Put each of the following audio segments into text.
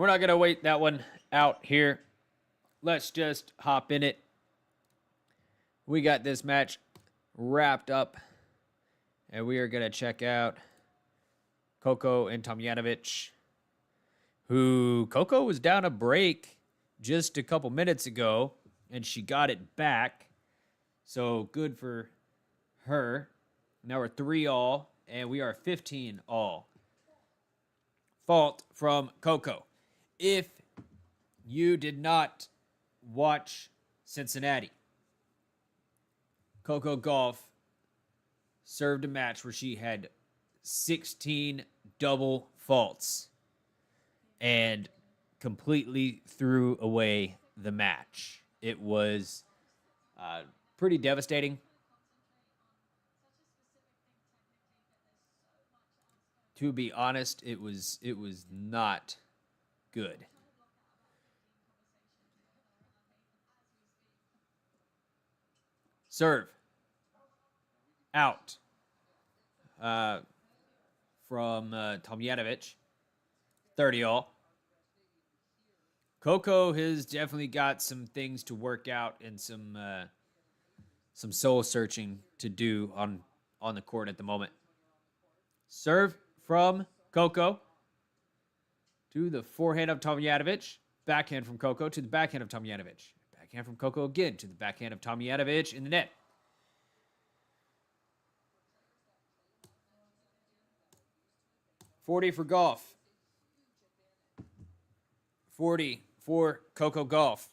We're not going to wait that one out here. Let's just hop in it. We got this match wrapped up, and we are going to check out Coco and Tomljanovic, who Coco was down a break just a couple minutes ago, and she got it back. So good for her. Now we're 3-all, and we are 15-all. Fault from Coco. If you did not watch Cincinnati, Coco Gauff served a match where she had 16 double faults and completely threw away the match. It was pretty devastating. To be honest, it was not good. Serve. Out. From Tomljanovic. 30-all. Coco has definitely got some things to work out and some soul searching to do on the court at the moment. Serve from Coco to the forehand of Tomljanovic. Backhand from Coco to the backhand of Tomljanovic. Backhand from Coco again to the backhand of Tomljanovic in the net. $40 for Gauff. 40 for Coco Gauff.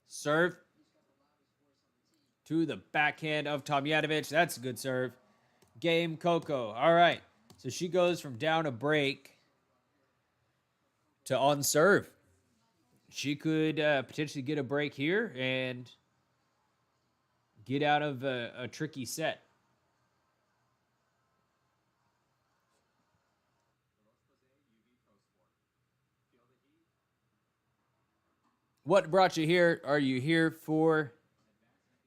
Serve to the backhand of Tomljanovic. That's a good serve. Game Coco. All right. So she goes from down a break to on serve. She could potentially get a break here and get out of a tricky set. What brought you here? Are you here for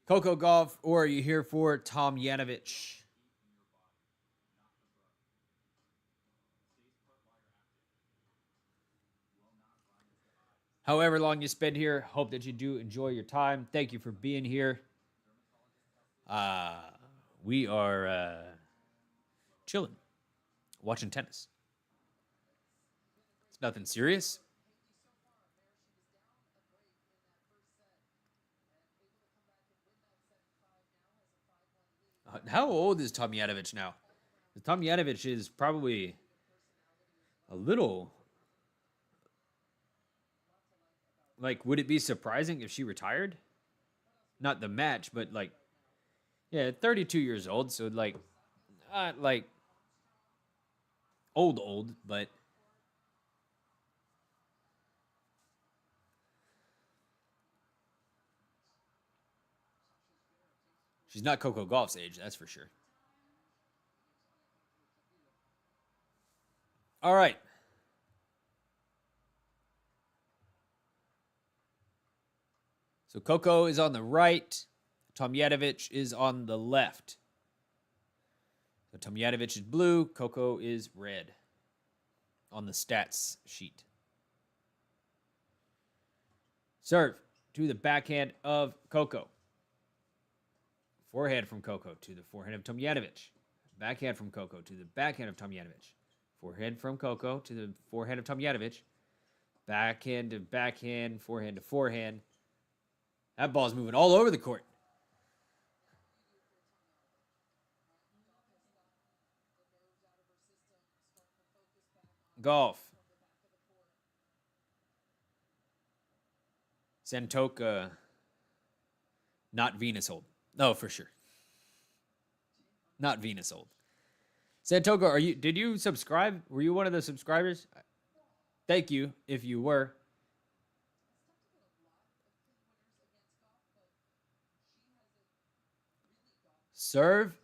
Coco Gauff or are you here for Tomljanovic? However long you spend here, hope that you do enjoy your time. Thank you for being here. We are chilling, watching tennis. It's nothing serious. How old is Tomljanovic now? Tomljanovic is probably a little... Like, would it be surprising if she retired? Not the match, but like, yeah, 32 years old. So like, not like old, but she's not Coco Gauff's age, that's for sure. All right. So Coco is on the right. Tomljanovic is on the left. So Tomljanovic is blue. Coco is red on the stats sheet. Serve to the backhand of Coco. Forehand from Coco to the forehand of Tomljanovic. Backhand from Coco to the backhand of Tomljanovic. Forehand from Coco to the forehand of Tomljanovic. Backhand to backhand, forehand to forehand. That ball's moving all over the court. Gauff. Santoka. Not Venus old. No, for sure. Not Venus old. Santoka, did you subscribe? Were you one of the subscribers? Thank you if you were. Serve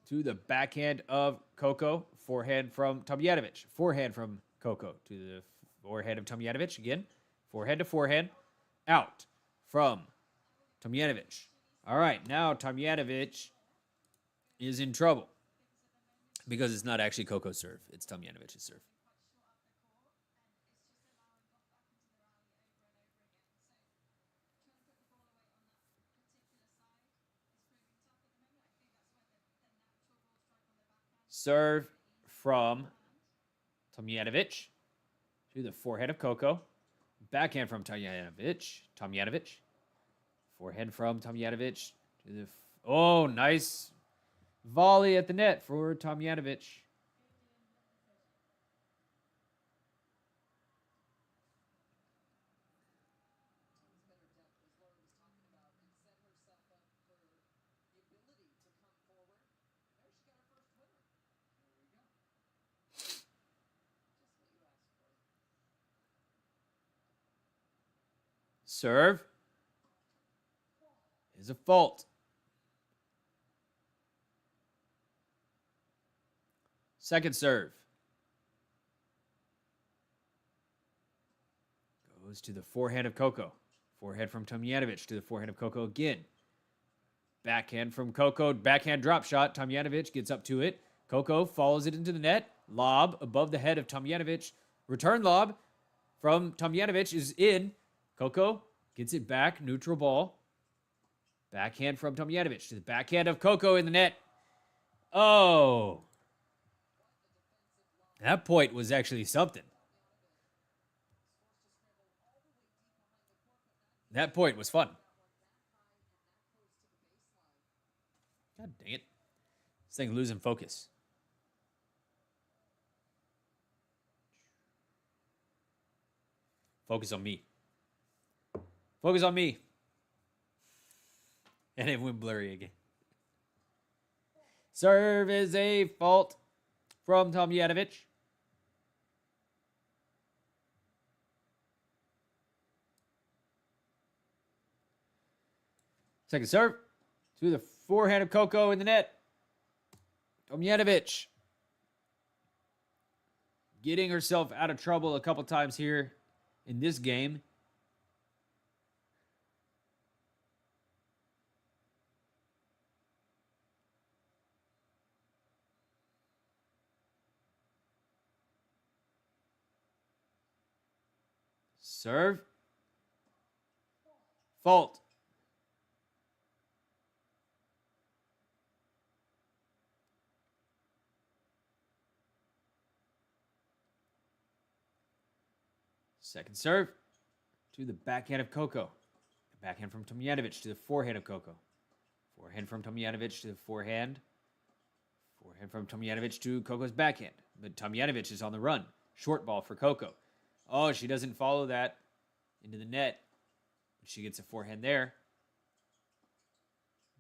to the backhand of Coco. Forehand from Tomljanovic. Forehand from Coco to the forehand of Tomljanovic again. Forehand to forehand. Out from Tomljanovic. All right, now Tomljanovic is in trouble because it's not actually Coco's serve. It's Tomljanovic's serve. Serve from Tomljanovic to the forehand of Coco. Backhand from Tomljanovic. Forehand from Tomljanovic to the... Oh, nice volley at the net for Tomljanovic. Serve is a fault. Second serve. Goes to the forehand of Coco. Forehand from Tomljanovic to the forehand of Coco again. Backhand from Coco. Backhand drop shot. Tomljanovic gets up to it. Coco follows it into the net. Lob above the head of Tomljanovic. Return lob from Tomljanovic is in. Coco gets it back. Neutral ball. Backhand from Tomljanovic to the backhand of Coco in the net. Oh. That point was actually something. That point was fun. God dang it. This thing losing focus. Focus on me. Focus on me. And it went blurry again. Serve is a fault from Tomljanovic. Second serve to the forehand of Coco in the net. Tomljanovic getting herself out of trouble a couple times here in this game. Serve. Fault. Second serve to the backhand of Coco. Backhand from Tomljanovic to the forehand of Coco. Forehand from Tomljanovic to the forehand. Forehand from Tomljanovic to Coco's backhand. But Tomljanovic is on the run. Short ball for Coco. Oh, she doesn't follow that into the net. She gets a forehand there.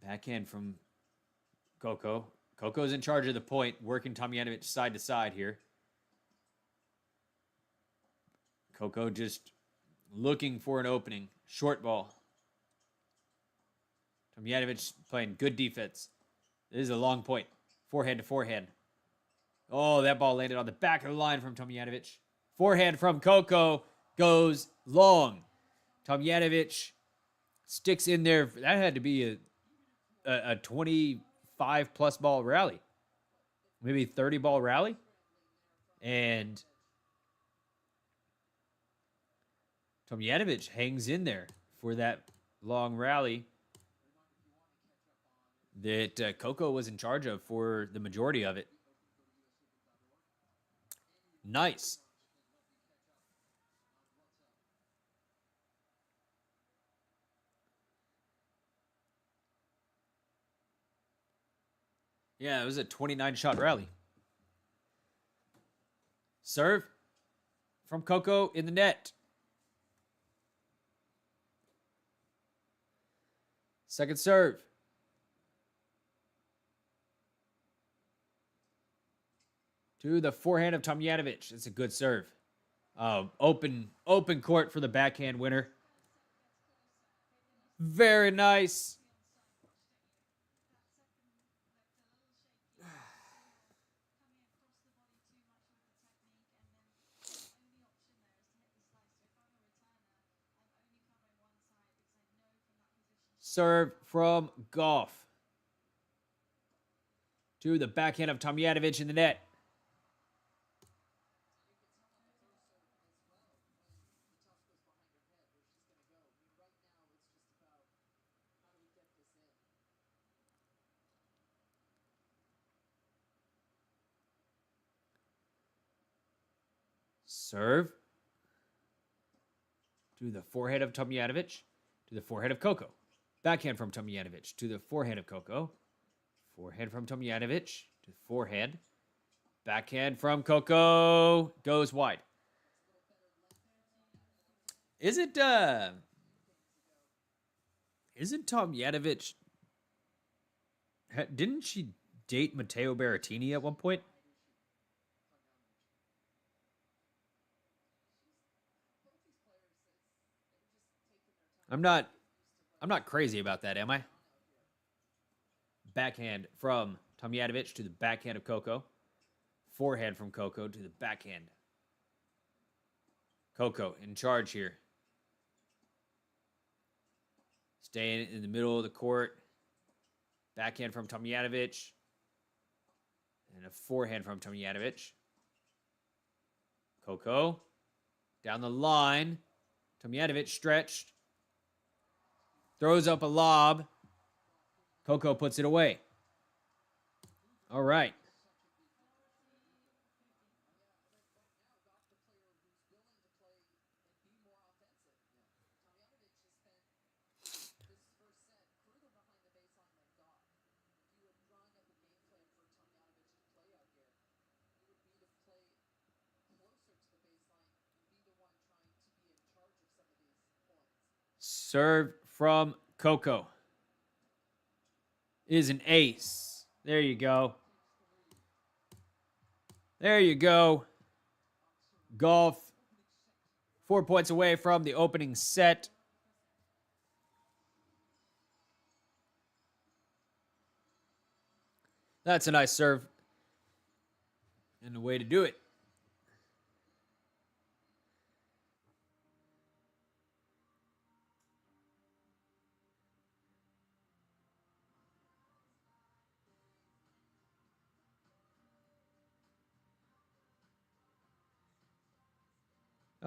Backhand from Coco. Coco's in charge of the point, working Tomljanovic side to side here. Coco just looking for an opening. Short ball. Tomljanovic playing good defense. This is a long point. Forehand to forehand. Oh, that ball landed on the back of the line from Tomljanovic. Forehand from Coco goes long. Tomljanovic sticks in there. That had to be a 25-plus ball rally. Maybe 30-ball rally. And Tomljanovic hangs in there for that long rally that Coco was in charge of for the majority of it. Nice. Yeah, it was a 29-shot rally. Serve from Coco in the net. Second serve. To the forehand of Tomljanovic. It's a good serve. Open court for the backhand winner. Very nice. Serve from Gauff. To the backhand of Tomljanic in the net. Serve. To the forehand of Tomljanic. To the forehand of Coco. Backhand from Tomljanic. To the forehand of Coco. Forehand from Tomljanic. To the forehand. Backhand from Coco. Goes wide. Isn't Tomljanic... Didn't she date Matteo Berrettini at one point? I'm not crazy about that, am I? Backhand from Tomljanic to the backhand of Coco. Forehand from Coco to the backhand. Coco in charge here. Staying in the middle of the court. Backhand from Tomljanic. And a forehand from Tomljanic. Coco. Down the line. Tomljanic stretched. Throws up a lob. Coco puts it away. All right. Serve from Coco. Is an ace. There you go. There you go. Gauff. 4 points away from the opening set. That's a nice serve. And the way to do it.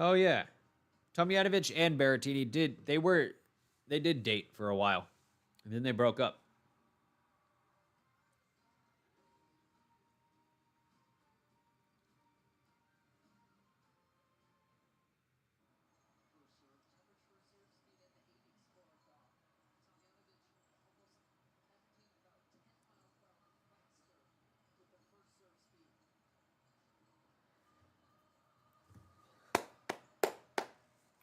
Oh yeah, Tomljanic and Berrettini did date for a while, and then they broke up.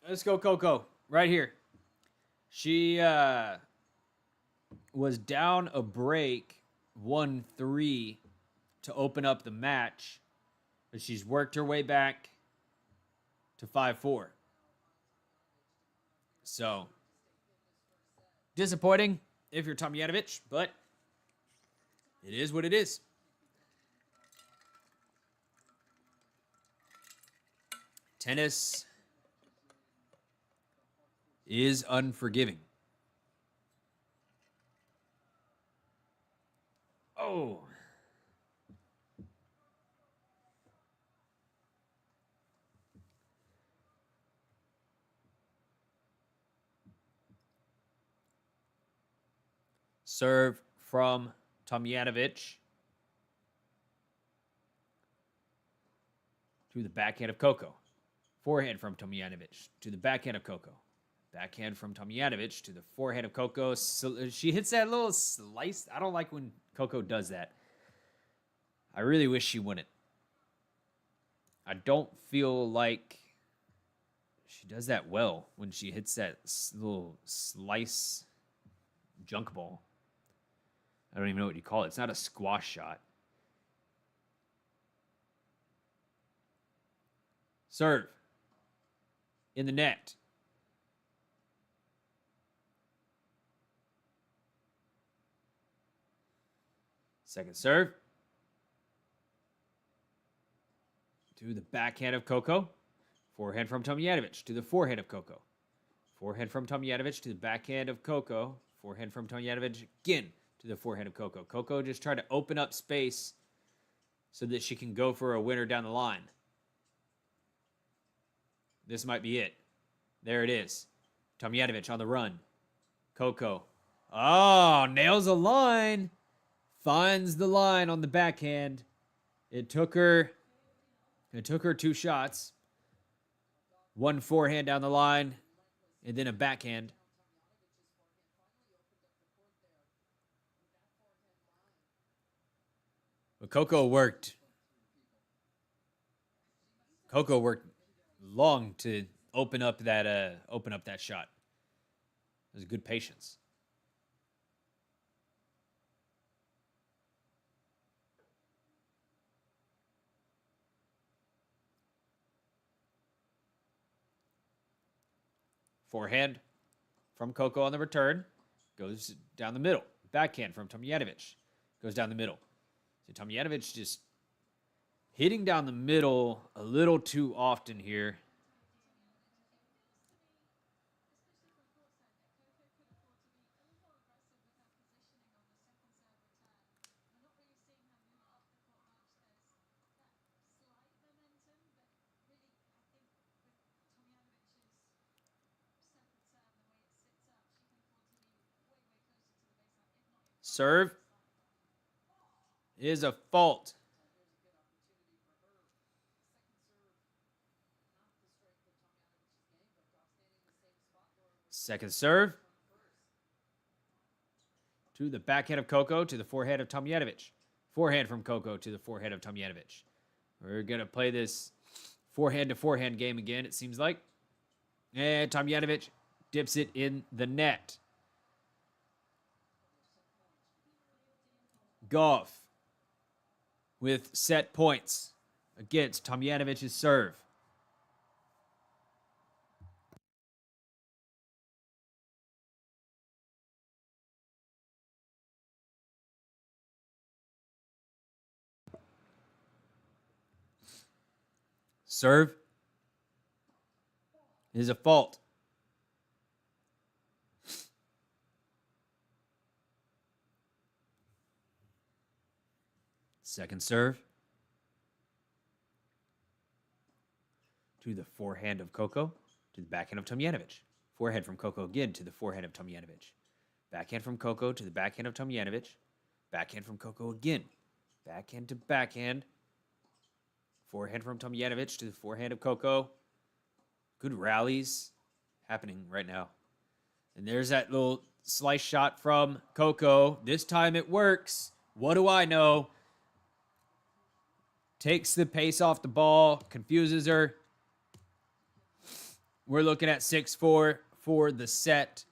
Let's go, Coco, right here. She was down a break 1-3 to open up the match, but she's worked her way back to 5-4. So, disappointing if you're Tomljanic, but it is what it is. Tennis is unforgiving. Oh. Serve from Tomljanic to the backhand of Coco. Forehand from Tomljanic to the backhand of Coco. Backhand from Tomljanic to the forehand of Coco. She hits that little slice. I don't like when Coco does that. I really wish she wouldn't. I don't feel like she does that well when she hits that little slice junk ball. I don't even know what you call it. It's not a squash shot. Serve. In the net. Second serve. To the backhand of Coco. Forehand from Tomljanic to the forehand of Coco. Forehand from Tomljanic to the backhand of Coco. forehand from Tomljanovic. Again, to the forehand of Coco. Coco just tried to open up space so that she can go for a winner down the line. This might be it. There it is. Tomljanovic on the run. Coco. Oh, nails a line. Finds the line on the backhand. It took her 2 shots. One forehand down the line, and then a backhand. But Coco worked long to open up that shot. It was good patience. Forehand from Coco on the return. Goes down the middle. Backhand from Tomljanovic. Goes down the middle. So Tomljanovic just hitting down the middle a little too often here. Serve is a fault. Second serve to the backhand of Coco to the forehand of Tomljanovic. Forehand from Coco to the forehand of Tomljanovic. We're going to play this forehand to forehand game again, it seems like. And Tomljanovic dips it in the net. Gauff with set points against Tomljanovic's serve. Serve is a fault. Second serve to the forehand of Coco to the backhand of Tomljanovic. Forehand from Coco again to the forehand of Tomljanovic. Backhand from Coco to the backhand of Tomljanovic. Backhand from Coco again. Backhand to backhand. Forehand from Tomljanovic to the forehand of Coco. Good rallies happening right now. And there's that little slice shot from Coco. This time it works. What do I know? Takes the pace off the ball, confuses her. We're looking at 6-4 for the set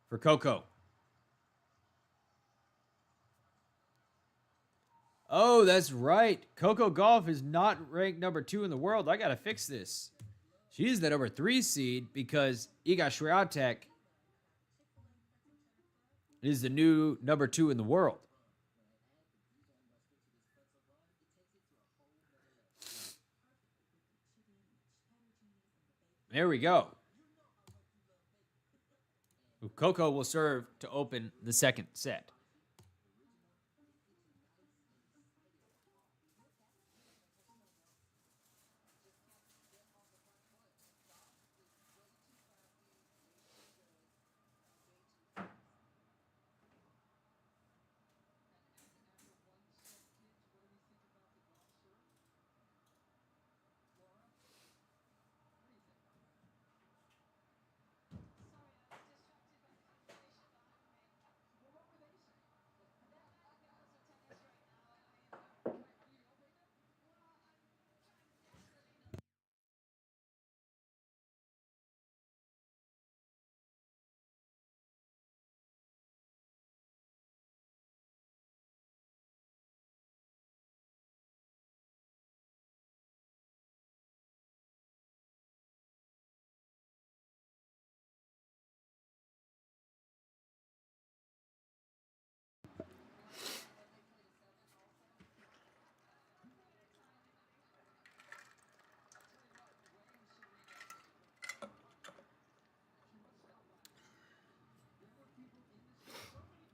for Coco. Oh, that's right. Coco Gauff is not ranked number 2 in the world. I got to fix this. She's the number 3 seed because Iga Swiatek is the new number 2 in the world. There we go. Coco will serve to open the second set.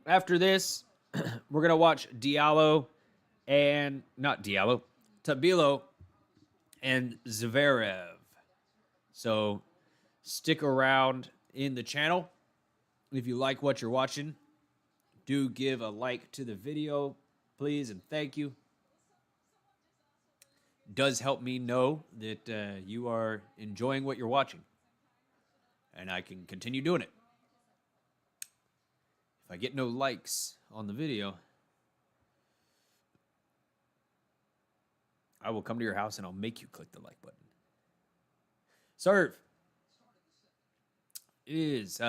After this, we're going to watch Diallo and not Diallo, Tabilo and Zverev. So stick around in the channel. If you like what you're watching, do give a like to the video, please, and thank you. It does help me know that you are enjoying what you're watching, and I can continue doing it. If I get no likes on the video, I will come to your house and I'll make you click the like button. Serve is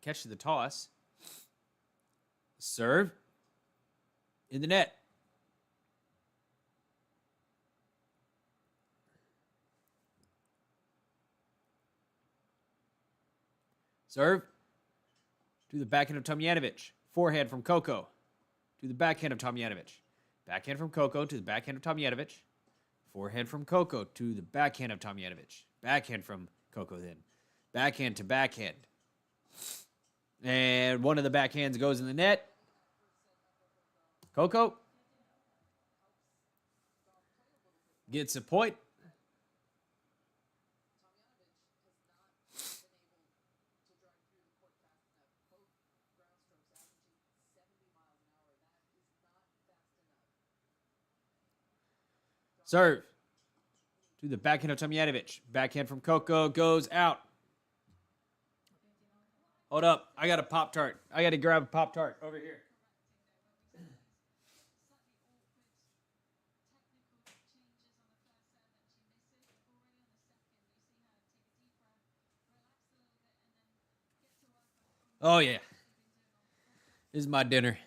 catch the toss. Serve in the net. Serve to the backhand of Tomljanic. Forehand from Coco to the backhand of Tomljanic. Backhand from Coco to the backhand of Tomljanic. Forehand from Coco to the backhand of Tomljanic. Backhand from Coco then. Backhand to backhand. And one of the backhands goes in the net. Coco gets a point. Serve to the backhand of Tomljanic. Backhand from Coco goes out. Hold up. I got a Pop-Tart. I got to grab a Pop-Tart over here. Oh, yeah. This is my dinner.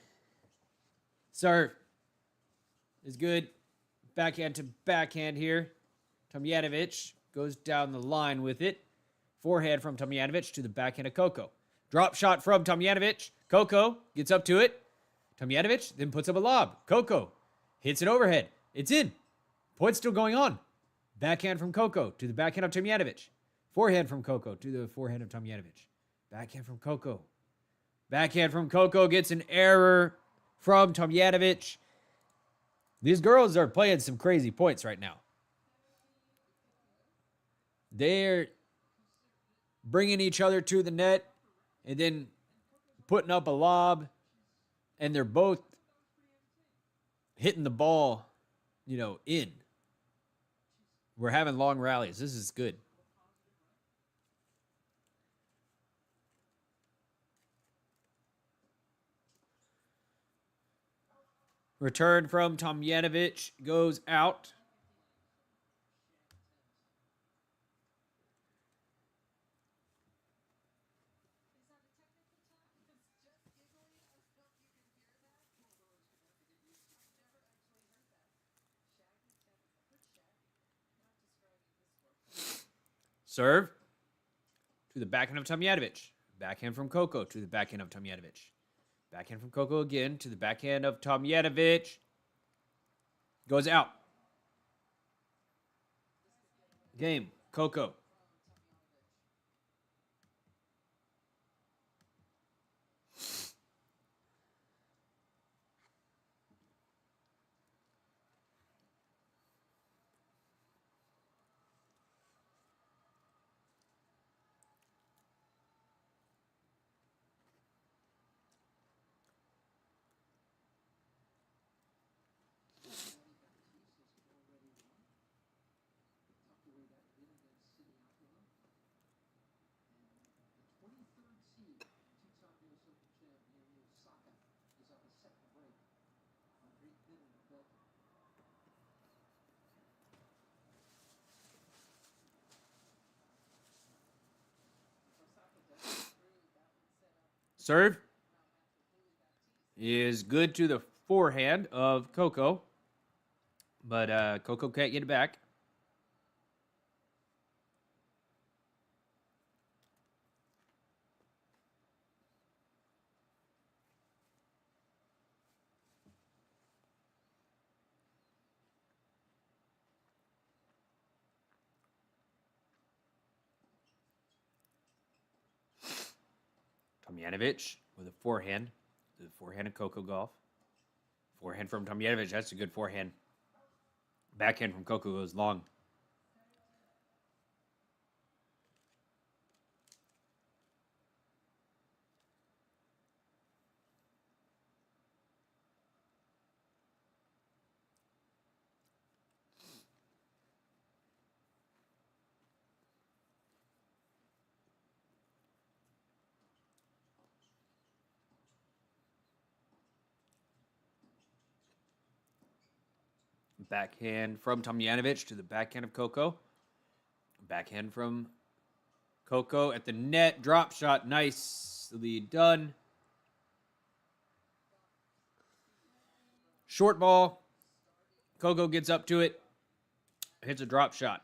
Serve is good. Backhand to backhand here. Tomljanic goes down the line with it. Forehand from Tomljanic to the backhand of Coco. Drop shot from Tomljanic. Coco gets up to it. Tomljanic then puts up a lob. Coco hits it overhead. It's in. Point still going on. Backhand from Coco to the backhand of Tomljanic. Forehand from Coco to the forehand of Tomljanic. Backhand from Coco. Backhand from Coco gets an error from Tomljanic. These girls are playing some crazy points right now. They're bringing each other to the net and then putting up a lob, and they're both hitting the ball, in. We're having long rallies. This is good. Return from Tomljanic goes out. Serve to the backhand of Tomljanic. Backhand from Coco to the backhand of Tomljanic. Backhand from Coco again to the backhand of Tomljanic. Goes out. Game. Coco. Serve is good to the forehand of Coco, but Coco can't get it back. Tomljanic with a forehand The forehand of Coco Gauff. Forehand from Tomljanic. That's a good forehand. Backhand from Coco goes long. Backhand from Tomljanic to the backhand of Coco. Backhand from Coco at the net. Drop shot. Nicely done. Short ball. Coco gets up to it. Hits a drop shot.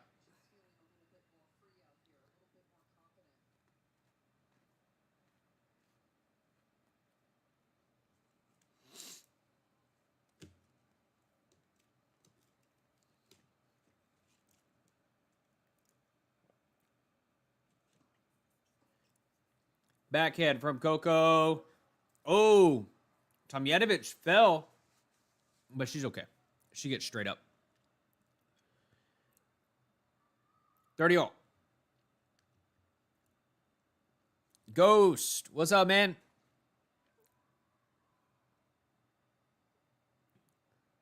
Backhand from Coco. Oh, Tomljanic fell, but she's okay. She gets straight up. 30 all. Ghost, what's up, man?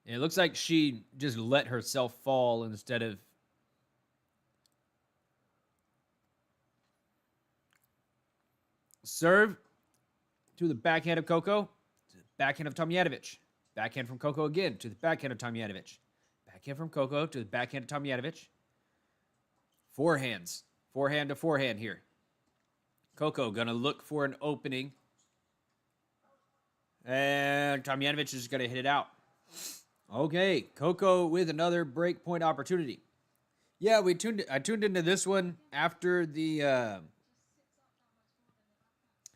It looks like she just let herself fall instead of... Serve to the backhand of Coco. To the backhand of Tomljanic. Backhand from Coco again to the backhand of Tomljanic. Backhand from Coco to the backhand of Tomljanic. Forehands. Forehand to forehand here. Coco gonna look for an opening. And Tomljanic is gonna hit it out. Okay, Coco with another break point opportunity. Yeah, I tuned into this one after the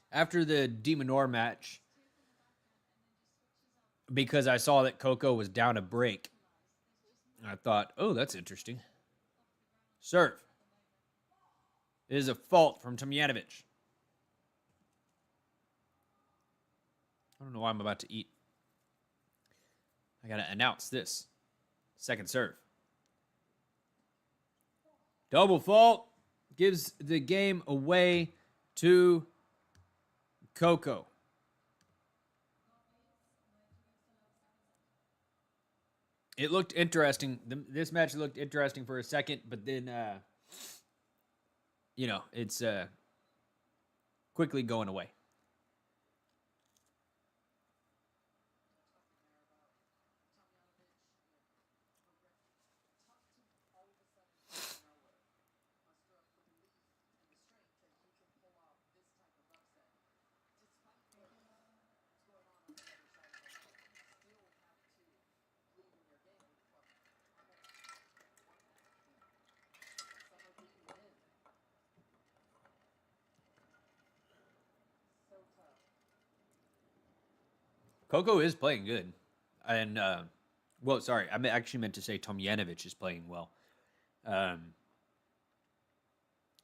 De Minaur match because I saw that Coco was down a break. I thought, oh, that's interesting. Serve. It is a fault from Tomljanic. I don't know why I'm about to eat. I gotta announce this. Second serve. Double fault. Gives the game away to Coco. It looked interesting. This match looked interesting for a second, but then, it's quickly going away. Coco is playing good. And, sorry. I actually meant to say Tomljanic is playing well.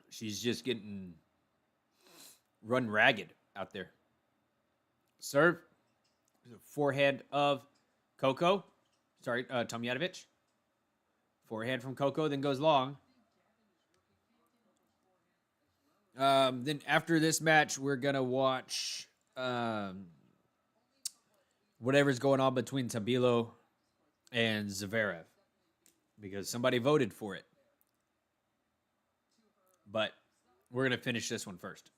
She's just getting run ragged out there. Serve. Forehand of Coco. Sorry, Tomljanic. Forehand from Coco, then goes long. Then after this match, we're going to watch whatever's going on between Tabilo and Zverev because somebody voted for it. But we're going to finish this one first.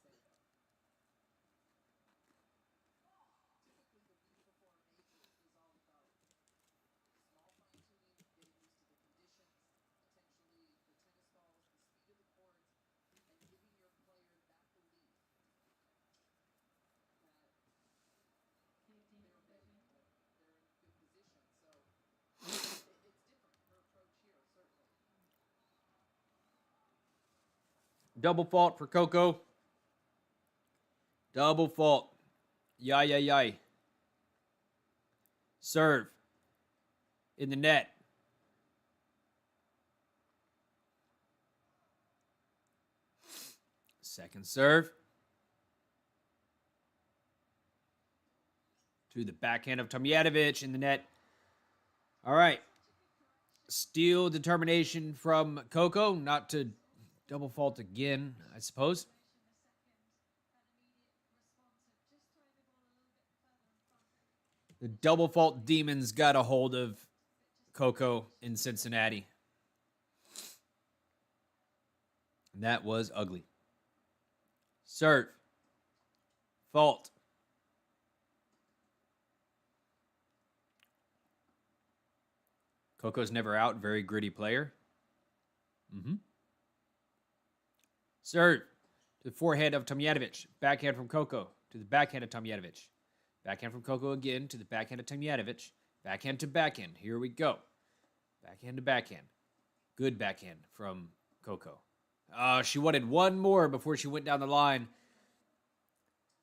Double fault for Coco. Double fault. Yay. Serve. In the net. Second serve. to the backhand of Tomljanic in the net. All right. Steal determination from Coco, not to double fault again, I suppose. The double fault demons got a hold of Coco in Cincinnati. And that was ugly. Serve. Fault. Coco's never out. Very gritty player. Serve. To the forehand of Tomljanic. Backhand from Coco. To the backhand of Tomljanic. Backhand from Coco again. To the backhand of Tomljanic. Backhand to backhand. Here we go. Backhand to backhand. Good backhand from Coco. She wanted one more before she went down the line.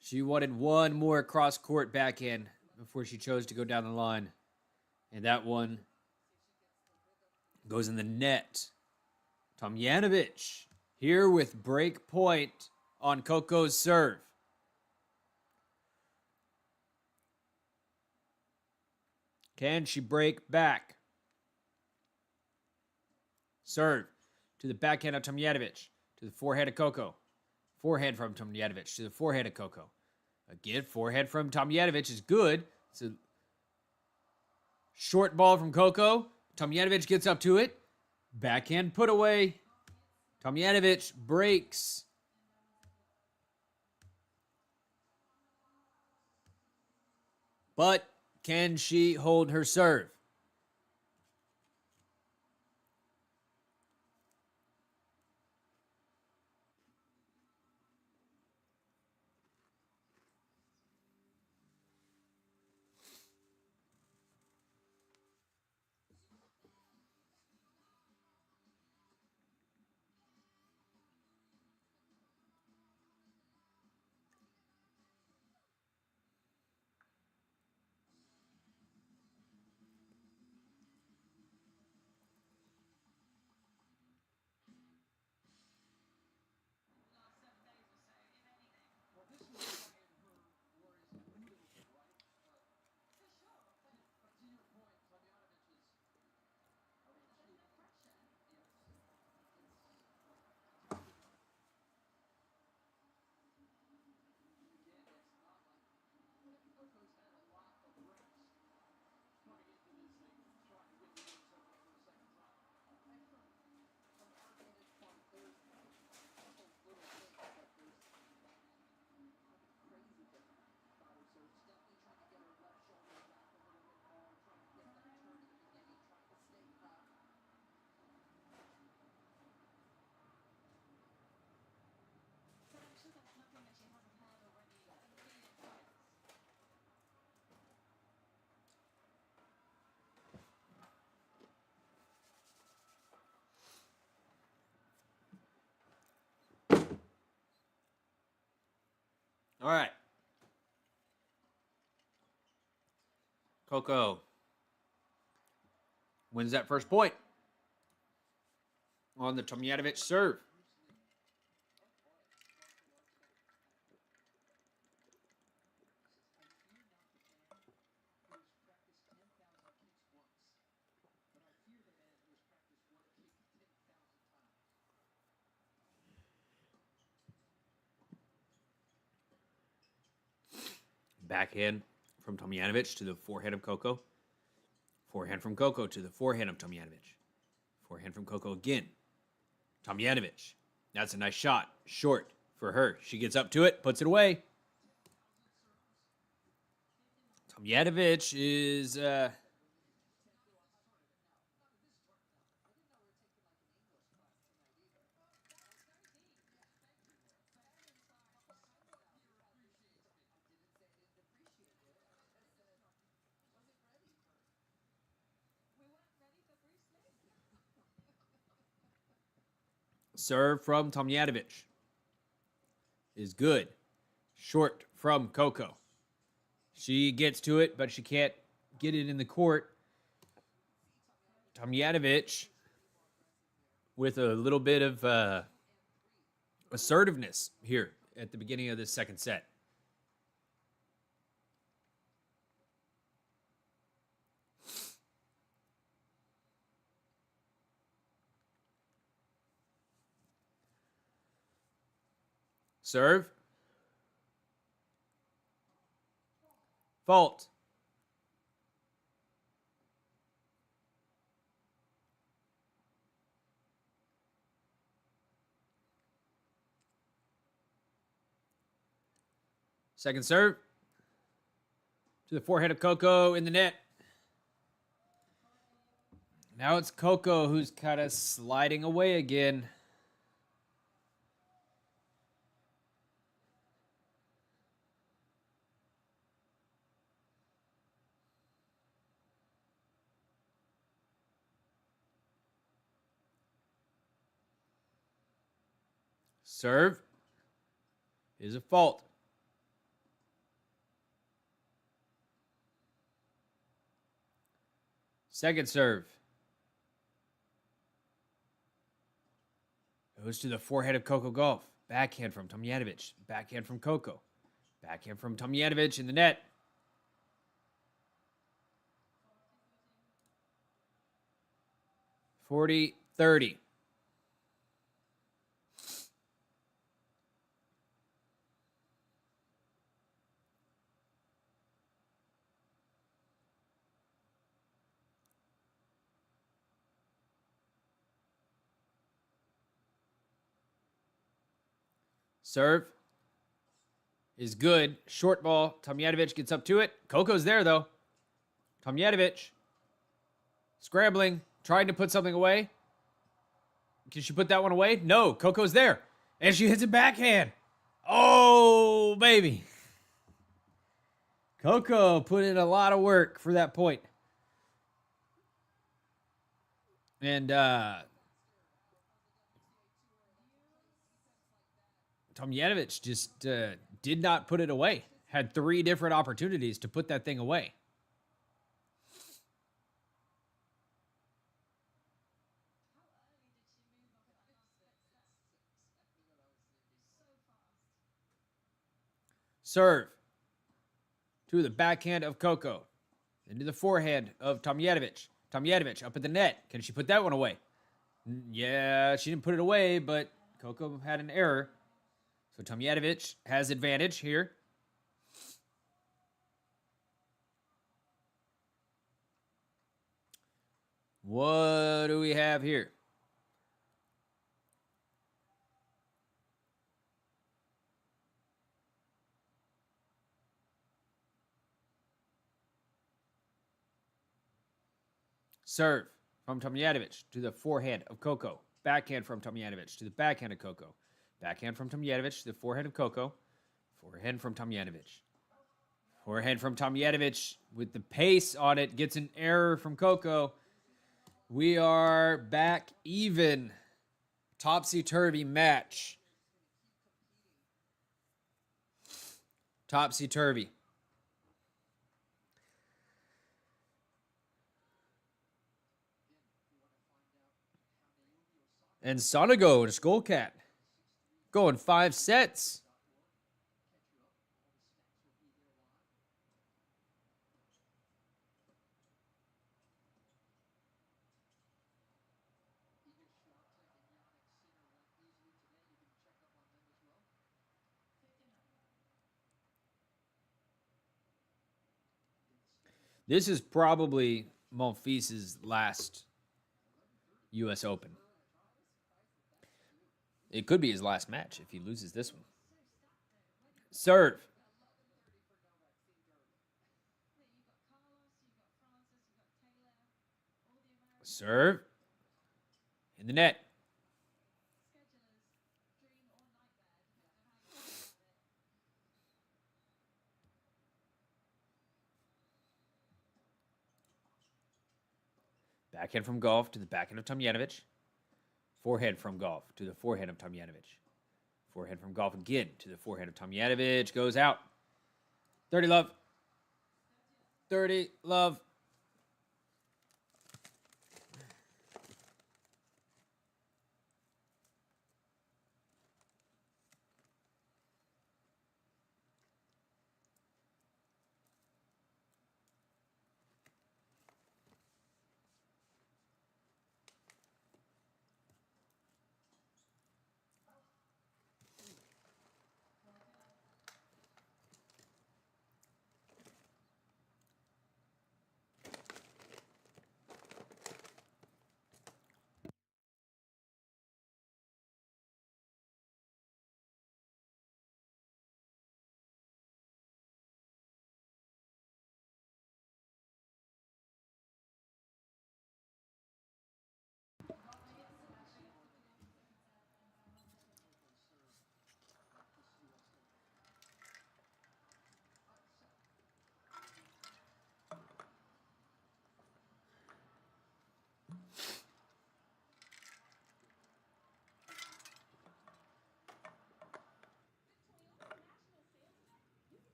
She wanted one more cross-court backhand before she chose to go down the line. And that one goes in the net. Tomljanic here with break point on Coco's serve. Can she break back? Serve to the backhand of Tomljanic. To the forehand of Coco. Forehand from Tomljanic to the forehand of Coco. Again, forehand from Tomljanic is good. It's a short ball from Coco. Tomljanic gets up to it. Backhand put away. Tomljanic breaks. But can she hold her serve? All right. Coco wins that first point on the Tomljanic serve. Backhand from Tomljanic to the forehand of Coco. Forehand from Coco to the forehand of Tomljanic. Forehand from Coco again. Tomljanic. That's a nice shot. Short for her. She gets up to it, puts it away. Tomljanic is... serve from Tomljanic is good. Short from Coco. She gets to it, but she can't get it in the court. Tomljanic with a little bit of assertiveness here at the beginning of this second set. Serve. Fault. Second serve. To the forehand of Coco in the net. Now it's Coco who's kind of sliding away again. Serve is a fault. Second serve. Goes to the forehand of Coco Gauff. Backhand from Tomljanic. Backhand from Coco. Backhand from Tomljanic in the net. (40-30). Serve is good. Short ball. Tomljanic gets up to it. Coco's there, though. Tomljanic scrambling, trying to put something away. Can she put that one away? No. Coco's there. And she hits a backhand. Oh, baby. Coco put in a lot of work for that point. And Tomljanic just did not put it away. Had 3 different opportunities to put that thing away. Serve to the backhand of Coco. Into the forehand of Tomljanic. Tomljanic up at the net. Can she put that one away? Yeah, she didn't put it away, but Coco had an error. So Tomljanic has advantage here. What do we have here? Serve from Tomljanic to the forehand of Coco. Backhand from Tomljanic to the backhand of Coco. Backhand from Tomljanic to the forehand of Coco. Forehand from Tomljanic. Forehand from Tomljanic with the pace on it. Gets an error from Coco. We are back even. Topsy-turvy match. Topsy-turvy. And Sonego and Skullcat going 5 sets. This is probably Monfils' last U.S. Open. It could be his last match if he loses this one. Serve. Serve. In the net. Backhand from Gauff to the backhand of Tomljanic. Forehand from Gauff to the forehand of Tomljanic. Forehand from Gauff again to the forehand of Tomljanic. Goes out. 30 love. 30 love.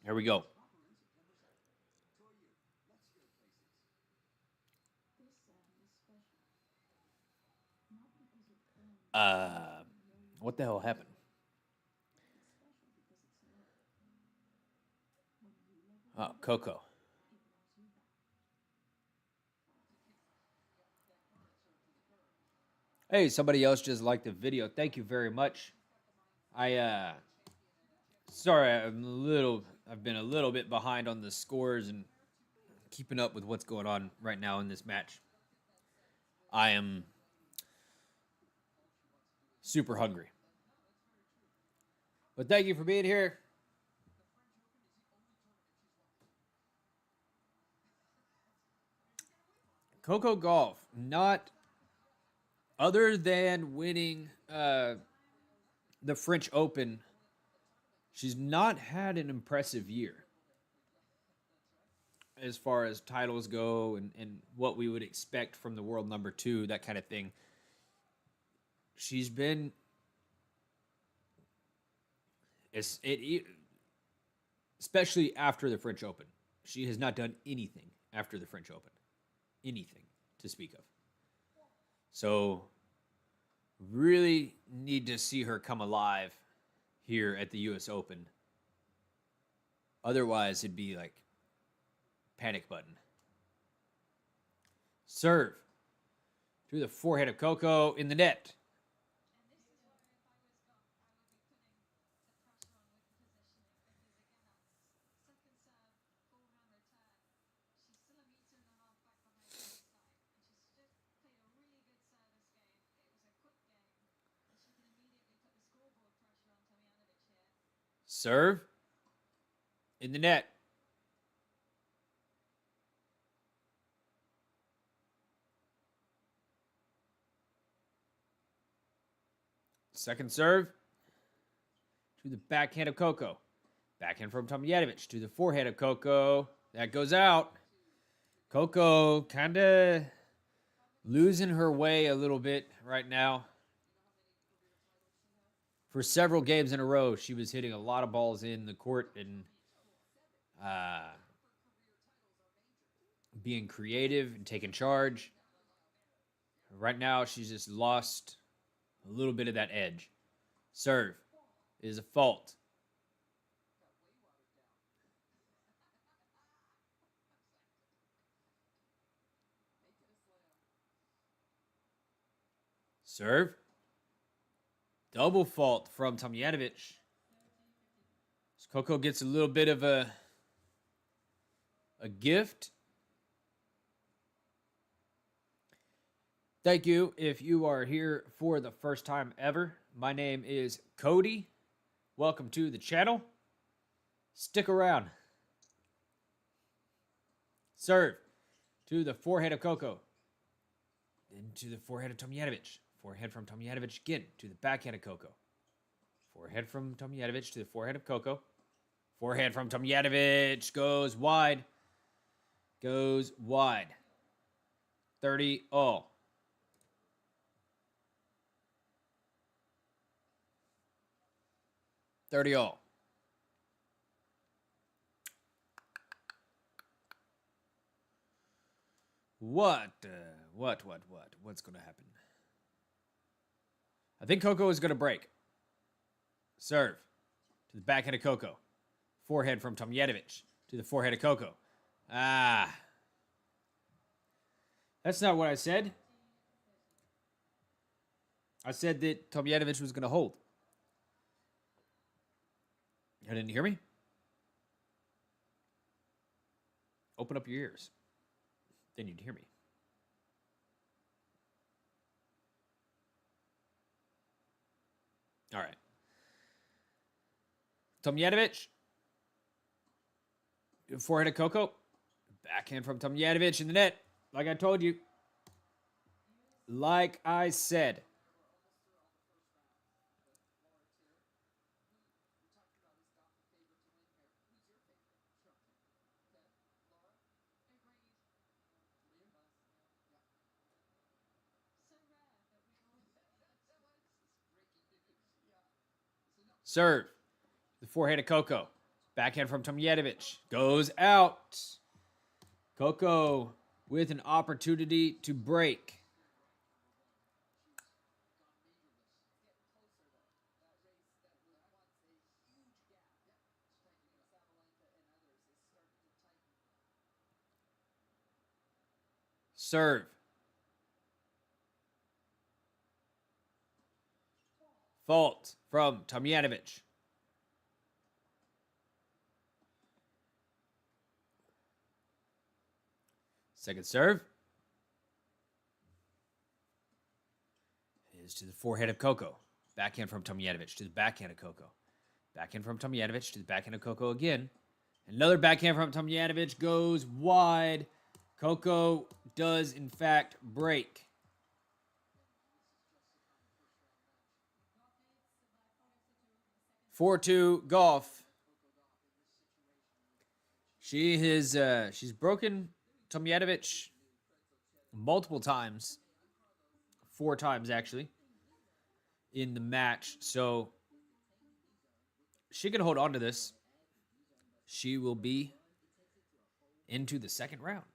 Here we go. Uh, what the hell happened? Oh, Coco. Hey, somebody else just liked the video. Thank you very much. Sorry, I've been a little bit behind on the scores and keeping up with what's going on right now in this match. I am super hungry. But thank you for being here. Coco Gauff, not other than winning the French Open, she's not had an impressive year as far as titles go and what we would expect from the world number two, that kind of thing. She's been especially after the French Open. She has not done anything after the French Open. Anything to speak of. So really need to see her come alive here at the US Open. Otherwise, it'd be like panic button. Serve through the forehead of Coco in the net. Serve in the net. Second serve to the backhand of Coco. Backhand from Tomljanic to the forehand of Coco. That goes out. Coco kind of losing her way a little bit right now. For several games in a row, she was hitting a lot of balls in the court and being creative and taking charge. Right now, she's just lost a little bit of that edge. Serve is a fault. Serve. Double fault from Tomljanic. So Coco gets a little bit of a gift. Thank you if you are here for the first time ever. My name is Cody. Welcome to the channel. Stick around. Serve to the forehead of Coco. Then to the forehead of Tomljanic. Forehead from Tomljanic again to the backhand of Coco. Forehead from Tomljanic to the forehead of Coco. Forehead from Tomljanic goes wide. Goes wide. 30 all. What's going to happen? I think Coco is going to break. Serve to the backhand of Coco. Forehead from Tomljanic to the forehead of Coco. That's not what I said. I said that Tomljanic was going to hold. You didn't hear me? Open up your ears. Then you'd hear me. All right. Tomljanic. Forehead of Coco. Backhand from Tomljanic in the net. Like I told you. Like I said. Serve. The forehand of Coco. Backhand from Tomljanic. Goes out. Coco with an opportunity to break. Serve. Fault from Tomljanic. Second serve is to the forehand of Coco. Backhand from Tomljanic to the backhand of Coco. Backhand from Tomljanic to the backhand of Coco again. Another backhand from Tomljanic goes wide. Coco does, in fact, break. (4-2) Gauff. She's broken Tomljanic multiple times, 4 times actually, in the match. So she can hold on to this. She will be into the second round.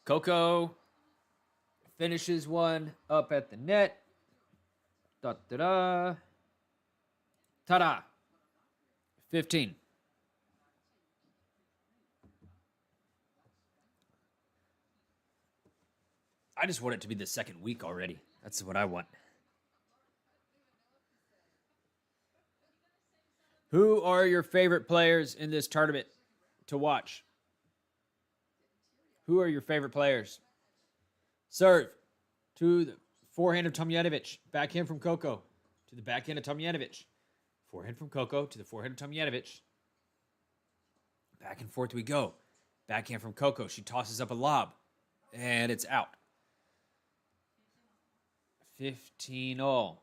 Coco finishes one up at the net. Da-da-da. Ta-da. 15. I just want it to be the second week already. That's what I want. Who are your favorite players in this tournament to watch? Who are your favorite players? Serve to the forehand of Tomljanic. Backhand from Coco to the backhand of Tomljanic. Forehand from Coco to the forehand of Tomljanic. Back and forth we go. Backhand from Coco. She tosses up a lob. And it's out. 15-all.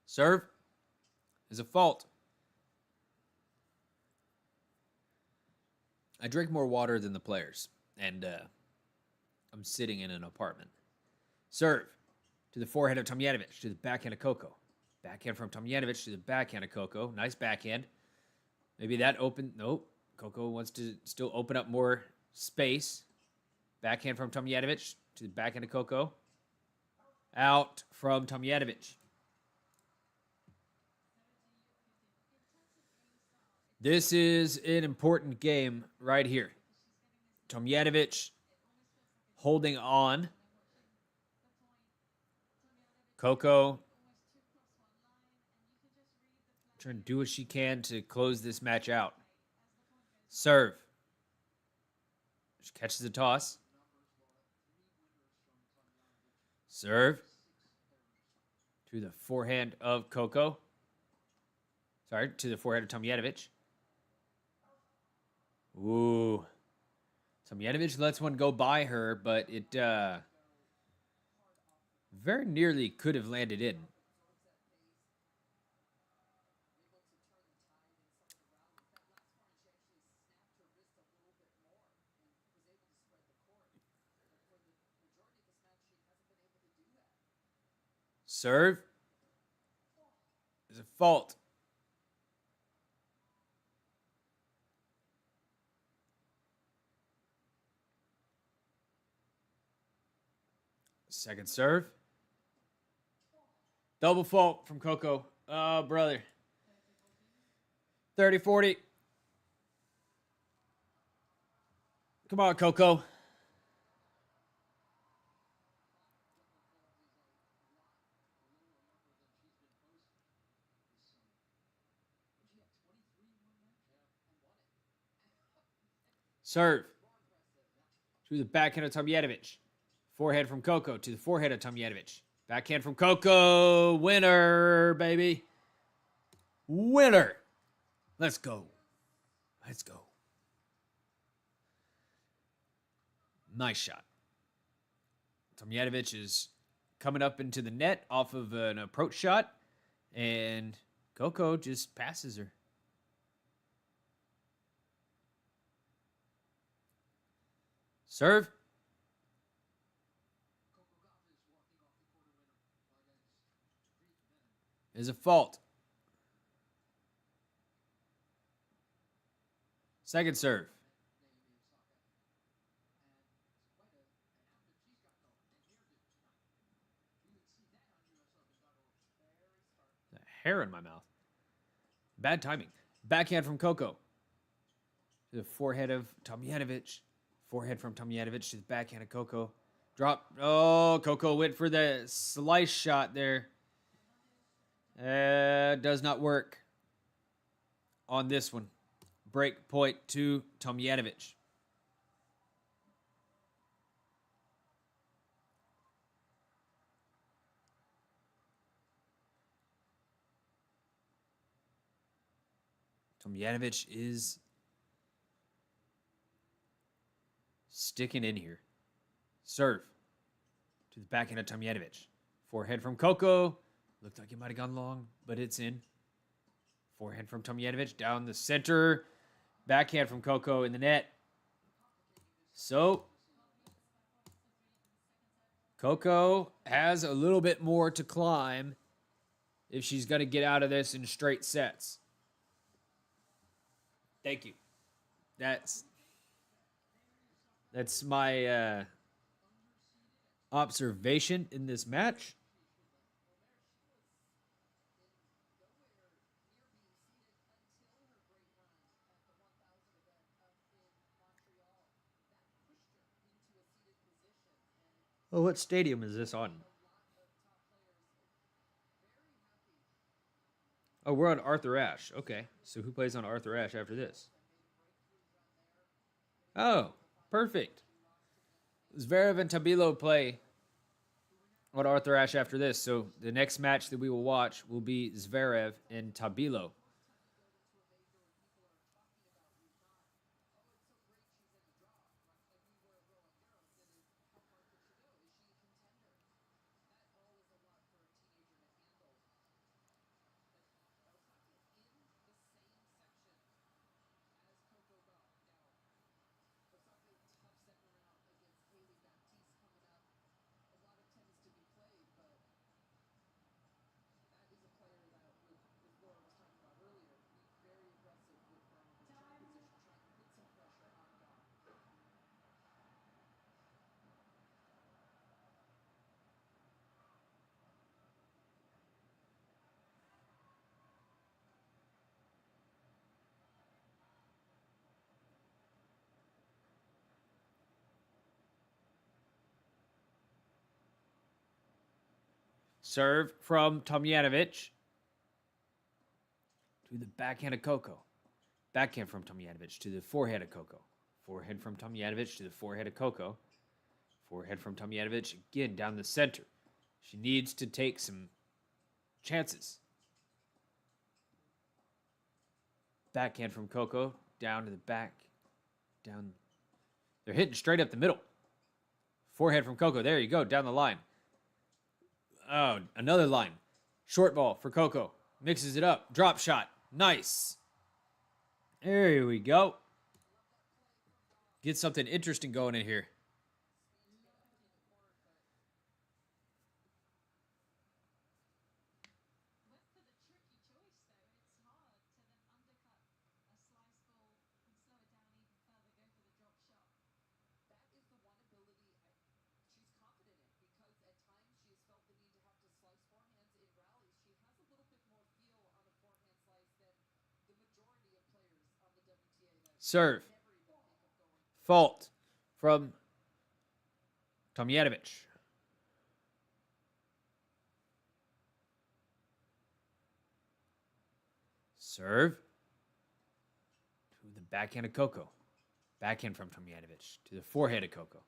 Serve is a fault. I drink more water than the players, and I'm sitting in an apartment. Serve to the forehand of Tomljanic to the backhand of Coco. Backhand from Tomljanic to the backhand of Coco. Nice backhand. Maybe that open. Nope. Coco wants to still open up more space. Backhand from Tomljanic to the backhand of Coco. Out from Tomljanic. This is an important game right here. Tomljanic holding on. Coco trying to do what she can to close this match out. Serve. She catches the toss. Serve to the forehand of Coco. Sorry, to the forehand of Tomljanic. Ooh. Tomljanic lets one go by her, but it very nearly could have landed in. Serve is a fault. Second serve. Double fault from Coco. Oh, brother. 30-40. Come on, Coco. Serve to the backhand of Tomljanic. Forehand from Coco to the forehead of Tomljanic. Backhand from Coco. Winner, baby. Winner. Let's go. Let's go. Nice shot. Tomljanic is coming up into the net off of an approach shot, and Coco just passes her. Serve. Is a fault. Second serve. A hair in my mouth. Bad timing. Backhand from Coco to the forehead of Tomljanic. Forehand from Tomljanic to the backhand of Coco. Drop. Oh, Coco went for the slice shot there. Does not work on this one. Break point to Tomljanic. Tomljanic is sticking in here. Serve to the backhand of Tomljanic. Forehand from Coco. Looked like it might have gone long, but it's in. Forehand from Tomljanic down the center. Backhand from Coco in the net. So Coco has a little bit more to climb if she's going to get out of this in straight sets. Thank you. That's my observation in this match. Oh, what stadium is this on? Oh, we're on Arthur Ashe. Okay. So who plays on Arthur Ashe after this? Oh, perfect. Zverev and Tabilo play on Arthur Ashe after this. So the next match that we will watch will be Zverev and Tabilo. Serve from Tomljanic to the backhand of Coco. Backhand from Tomljanic to the forehand of Coco. Forehand from Tomljanic to the forehead of Coco. Forehand from Tomljanic again down the center. She needs to take some chances. Backhand from Coco down to the back. Down. They're hitting straight up the middle. Forehand from Coco. There you go. Down the line. Oh, another line. Short ball for Coco. Mixes it up. Drop shot. Nice. There we go. Get something interesting going in here. Serve. Fault from Tomljanic. Serve to the backhand of Coco. Backhand from Tomljanic to the forehead of Coco.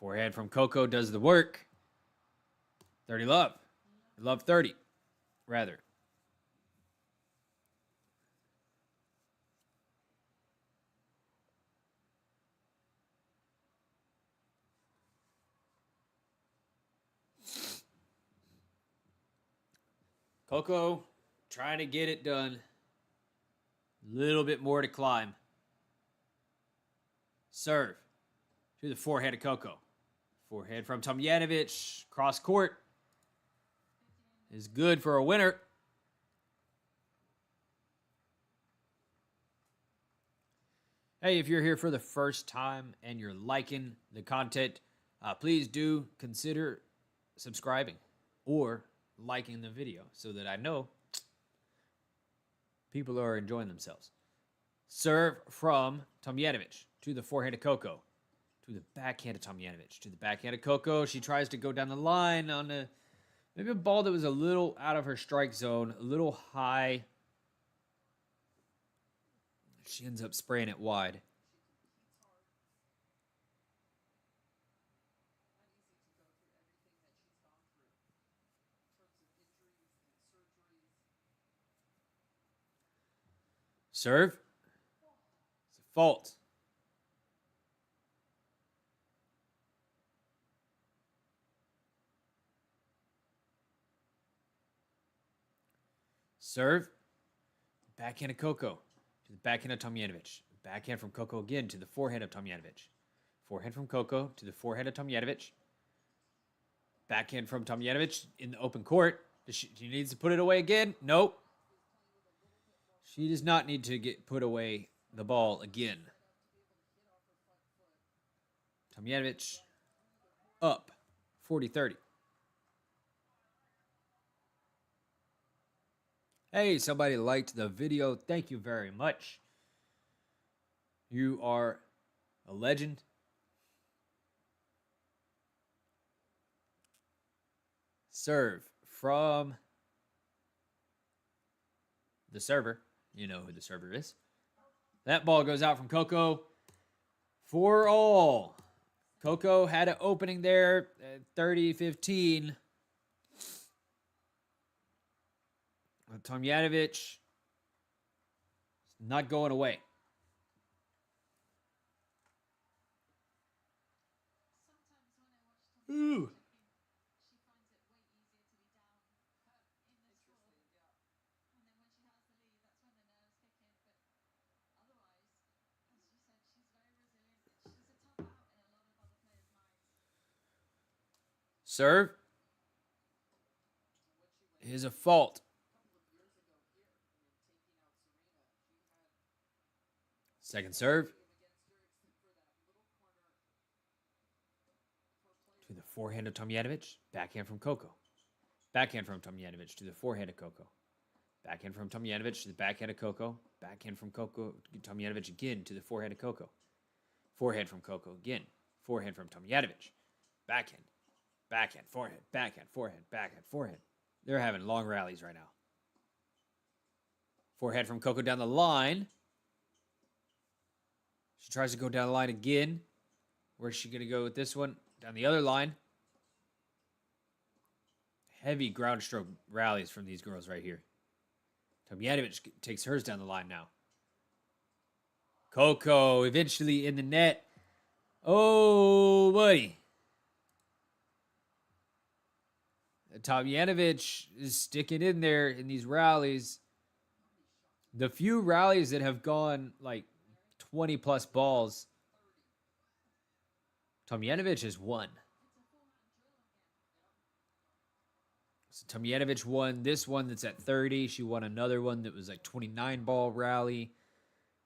Forehand from Coco does the work. 30 love. Love 30, rather. Coco trying to get it done. A little bit more to climb. Serve to the forehand of Coco. Forehand from Tomljanic. Cross court is good for a winner. Hey, if you're here for the first time and you're liking the content, please do consider subscribing or liking the video so that I know people are enjoying themselves. Serve from Tomljanic to the forehand of Coco. To the backhand of Tomljanic. To the backhand of Coco. She tries to go down the line on maybe a ball that was a little out of her strike zone. A little high. She ends up spraying it wide. Serve. It's a fault. Serve. Backhand of Coco. To the backhand of Tomljanic. Backhand from Coco again to the forehand of Tomljanic. Forehand from Coco to the forehand of Tomljanic. Backhand from Tomljanic in the open court. She needs to put it away again. Nope. She does not need to put away the ball again. Tomljanic up 40-30. Hey, somebody liked the video. Thank you very much. You are a legend. Serve from the server. You know who the server is. That ball goes out from Coco for all. Coco had an opening there at 30-15. Tomljanic not going away. Ooh. Serve is a fault. Second serve. To the forehand of Tomljanic. Backhand from Coco. Backhand from Tomljanic to the forehand of Coco. Backhand from Tomljanic to the backhand of Coco. Backhand from Coco. Tomljanic again to the forehand of Coco. Forehand from Coco again. Forehand from Tomljanic. Backhand. Backhand, forehand, backhand, forehand, backhand, forehand. They're having long rallies right now. Forehand from Coco down the line. She tries to go down the line again. Where's she going to go with this one? Down the other line. Heavy ground stroke rallies from these girls right here. Tomljanic takes hers down the line now. Coco eventually in the net. Oh, buddy. Tomljanic is sticking in there in these rallies. The few rallies that have gone like 20 plus balls, Tomljanic has won. So Tomljanic won this one that's at 30. She won another one that was like 29 ball rally.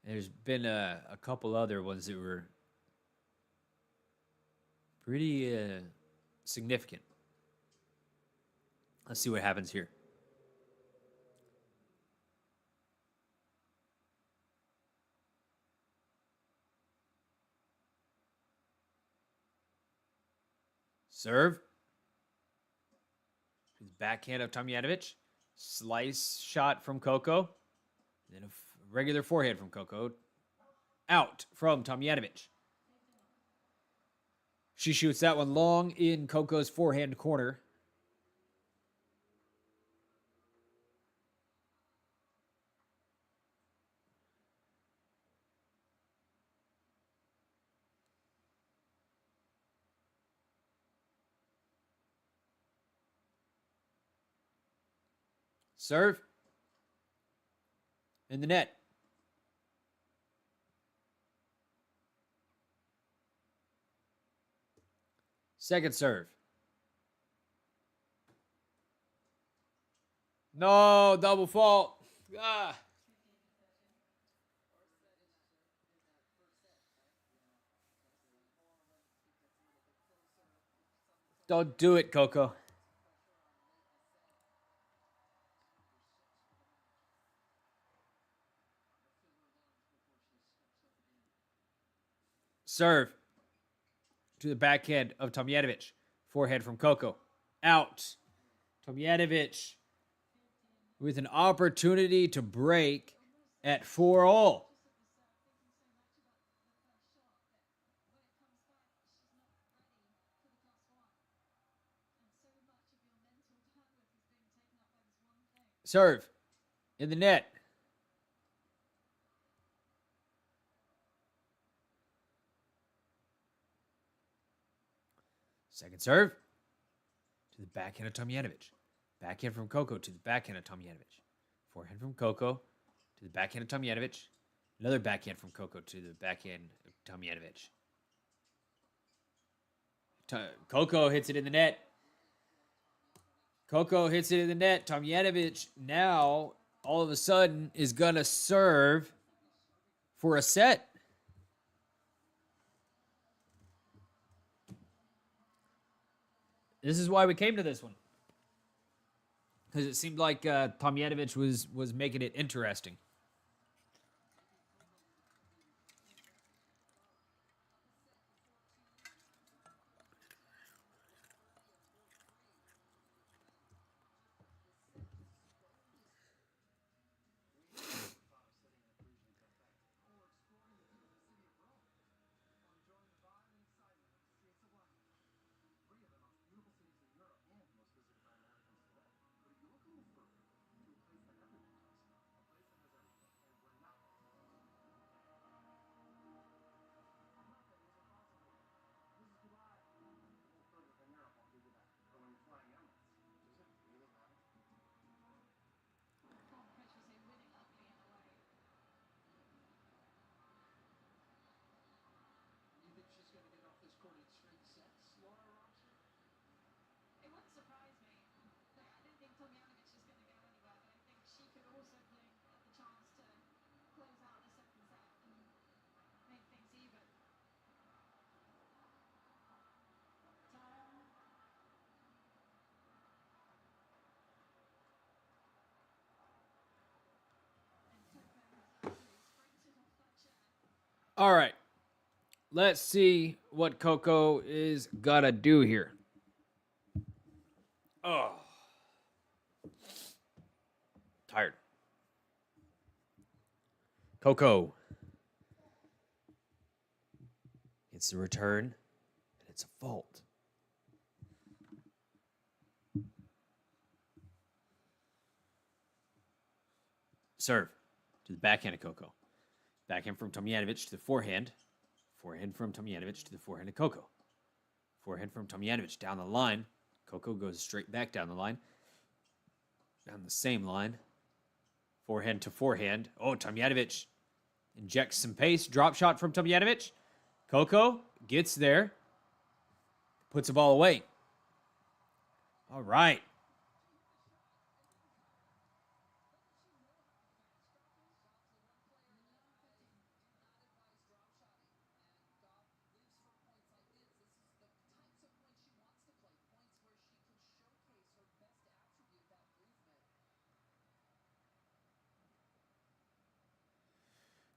And there's been a couple other ones that were pretty significant. Let's see what happens here. Serve. Backhand of Tomljanic. Slice shot from Coco. Then a regular forehand from Coco. Out from Tomljanic. She shoots that one long in Coco's forehand corner. Serve. In the net. Second serve. No, double fault. Ah. Don't do it, Coco. Serve to the backhand of Tomljanic. Forehand from Coco. Out. Tomljanic with an opportunity to break at 4-all. Serve in the net. Second serve to the backhand of Tomljanic. Backhand from Coco to the backhand of Tomljanic. Forehand from Coco to the backhand of Tomljanic. Another backhand from Coco to the backhand of Tomljanic. Coco hits it in the net. Coco hits it in the net. Tomljanic now, all of a sudden, is going to serve for a set. This is why we came to this one. Because it seemed like Tomljanic was making it interesting. All right. Let's see what Coco is going to do here. Oh. Tired. Coco. It's a return, and it's a fault. Serve to the backhand of Coco. Backhand from Tomljanic to the forehand. Forehand from Tomljanic to the forehand of Coco. Forehand from Tomljanic down the line. Coco goes straight back down the line. Down the same line. Forehand to forehand. Oh, Tomljanic injects some pace. Drop shot from Tomljanic. Coco gets there. Puts the ball away. All right.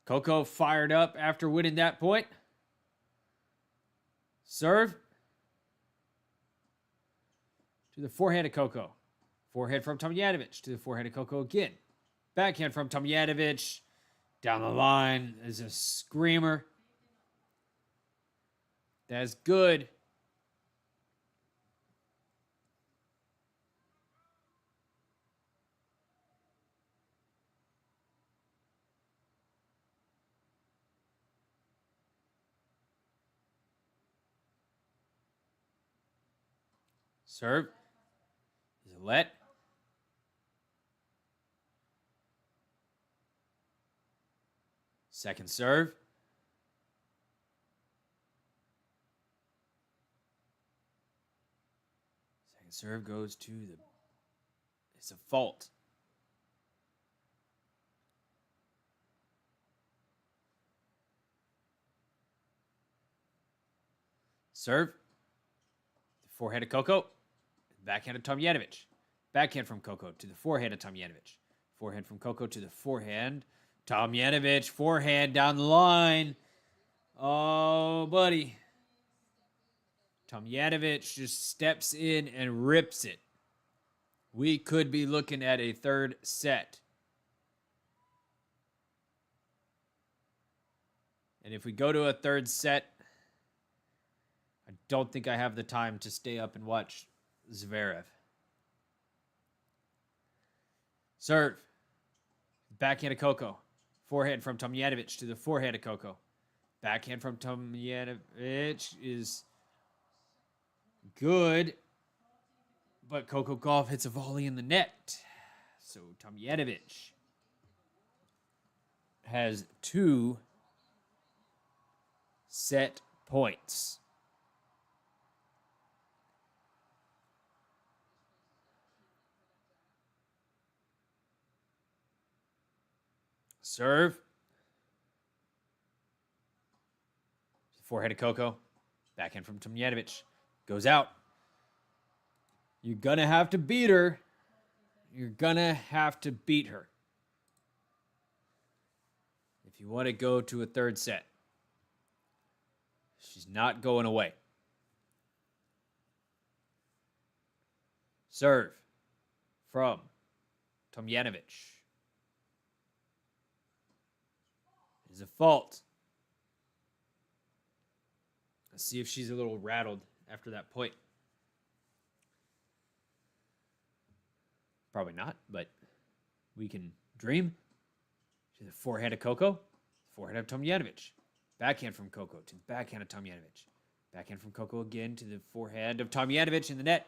Coco fired up after winning that point. Serve to the forehand of Coco. Forehand from Tomljanic to the forehand of Coco again. Backhand from Tomljanic. Down the line is a screamer. That's good. Serve. Is it let? Second serve. Second serve goes to the... It's a fault. Serve. The forehand of Coco. Backhand of Tomljanic. Backhand from Coco to the forehand of Tomljanic. Forehand from Coco to the forehand. Tomljanic, forehand down the line. Oh, buddy. Tomljanic just steps in and rips it. We could be looking at a third set. And if we go to a third set, I don't think I have the time to stay up and watch Zverev. Serve. Backhand of Coco. Forehand from Tomljanic to the forehand of Coco. Backhand from Tomljanic is good. But Coco Gauff hits a volley in the net. So Tomljanic has 2 set points. Serve. Forehand of Coco. Backhand from Tomljanic. Goes out. You're going to have to beat her. You're going to have to beat her if you want to go to a third set. She's not going away. Serve from Tomljanic. Is a fault. Let's see if she's a little rattled after that point. Probably not, but we can dream. To the forehand of Coco. Forehand of Tomljanic. Backhand from Coco to the backhand of Tomljanic. Backhand from Coco again to the forehand of Tomljanic in the net.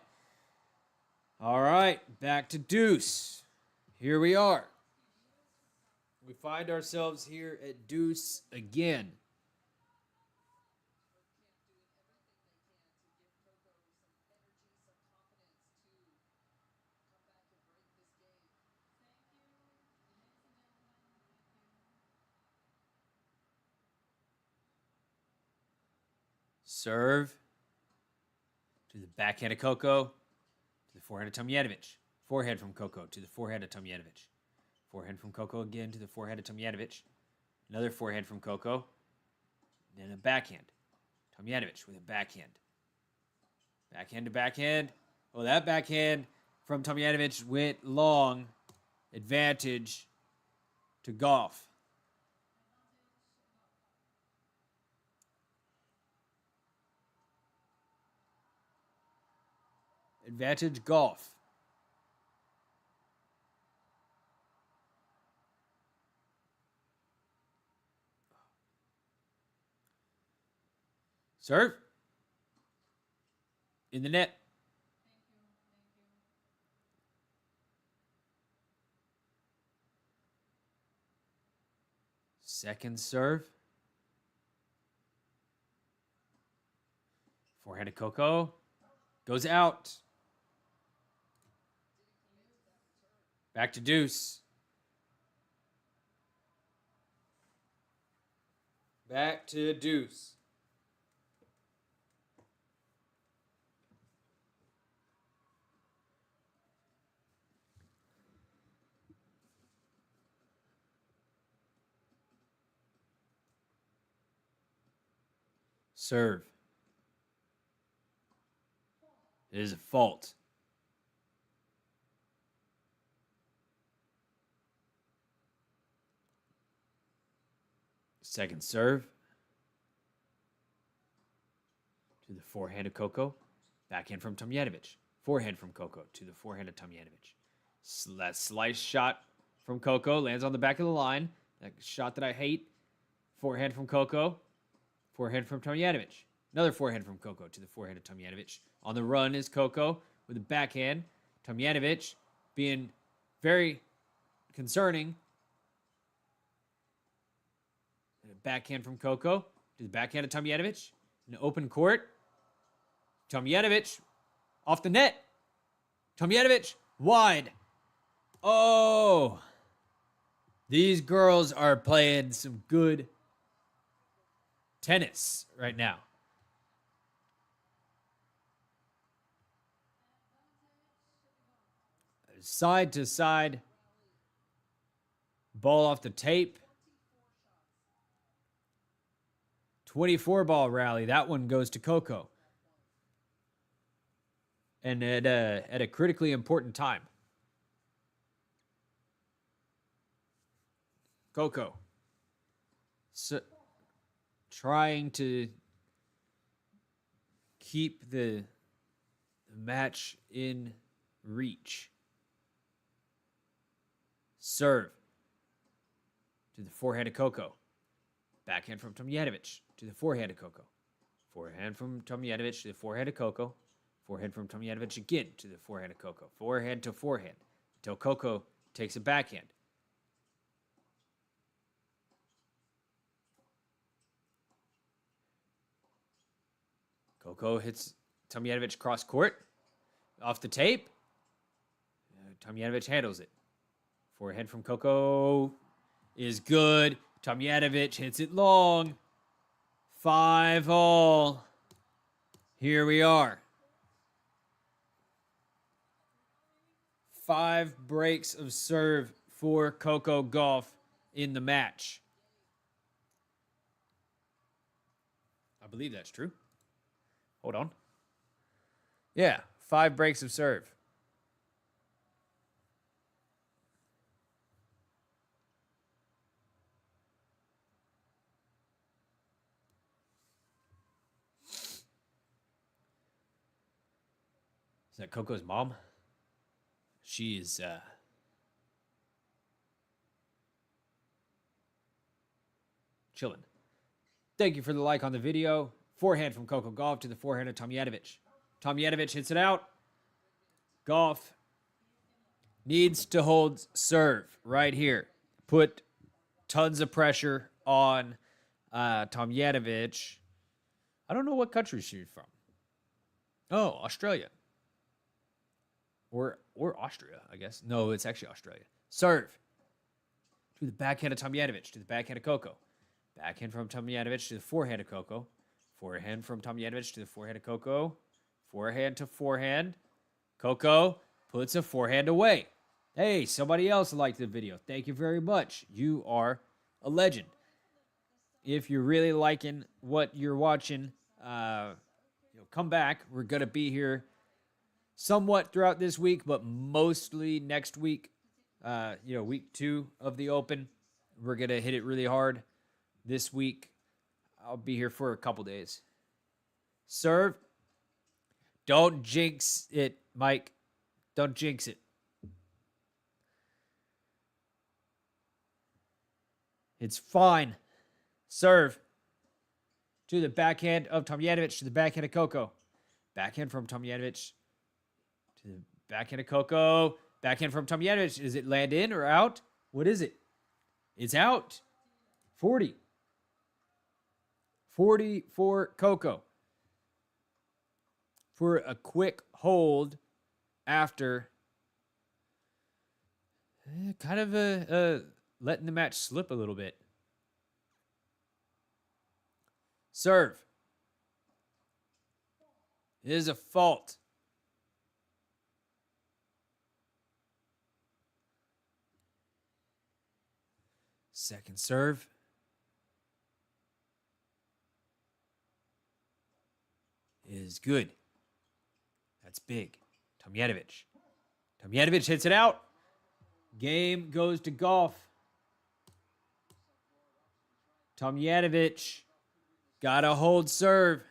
All right, back to deuce. Here we are. We find ourselves here at deuce again. Serve to the backhand of Coco, to the forehand of Tomljanic. Forehand from Coco to the forehand of Tomljanic. Forehand from Coco again to the forehand of Tomljanic. Another forehand from Coco. Then a backhand. Tomljanic with a backhand. Backhand to backhand. Oh, that backhand from Tomljanic went long. Advantage to Gauff. Advantage Gauff. Serve. In the net. Second serve. Forehand of Coco. Goes out. Back to deuce. Back to deuce. Serve. It is a fault. Second serve. To the forehand of Coco. Backhand from Tomljanic. Forehand from Coco to the forehand of Tomljanic. That slice shot from Coco lands on the back of the line. That shot that I hate. Forehand from Coco. Forehand from Tomljanic. Another forehand from Coco to the forehand of Tomljanic. On the run is Coco. with a backhand. Tomljanovic being very concerning. Backhand from Coco to the backhand of Tomljanovic. An open court. Tomljanovic off the net. Tomljanovic wide. Oh. These girls are playing some good tennis right now. Side to side. Ball off the tape. 24 ball rally. That one goes to Coco. And at a critically important time. Coco. So, trying to keep the match in reach. Serve to the forehand of Coco. Backhand from Tomljanovic to the forehand of Coco. Forehand from Tomljanovic to the forehand of Coco. Forehand from Tomljanovic again to the forehand of Coco. Forehand to forehand until Coco takes a backhand. Coco hits Tomljanovic cross court. Off the tape. Tomljanovic handles it. Forehand from Coco is good. Tomljanovic hits it long. 5-all. Here we are. 5 breaks of serve for Coco Gauff in the match. I believe that's true. Hold on. Yeah, 5 breaks of serve. Is that Coco's mom? She is chilling. Thank you for the like on the video. Forehand from Coco Gauff to the forehand of Tomljanovic. Tomljanovic hits it out. Gauff needs to hold serve right here. Put tons of pressure on Tomljanovic. I don't know what country she's from. Oh, Australia. Or Austria, I guess. No, it's actually Australia. Serve to the backhand of Tomljanovic, to the backhand of Coco. Backhand from Tomljanovic to the forehand of Coco. Forehand from Tomljanovic to the forehand of Coco. Forehand to forehand. Coco puts a forehand away. Hey, somebody else liked the video. Thank you very much. You are a legend. If you're really liking what you're watching, come back. We're going to be here somewhat throughout this week, but mostly next week. Week 2 of the Open. We're going to hit it really hard this week. I'll be here for a couple days. Serve. Don't jinx it, Mike. Don't jinx it. It's fine. Serve to the backhand of Tomljanovic to the backhand of Coco. Backhand from Tomljanovic to the backhand of Coco. Backhand from Tomljanovic. Is it land in or out? What is it? It's out. 40. 40 for Coco. For a quick hold after kind of letting the match slip a little bit. Serve. It is a fault. Second serve. Is good. That's big. Tomljanovic. Tomljanovic hits it out. Game goes to Gauff. Tomljanovic gotta hold serve.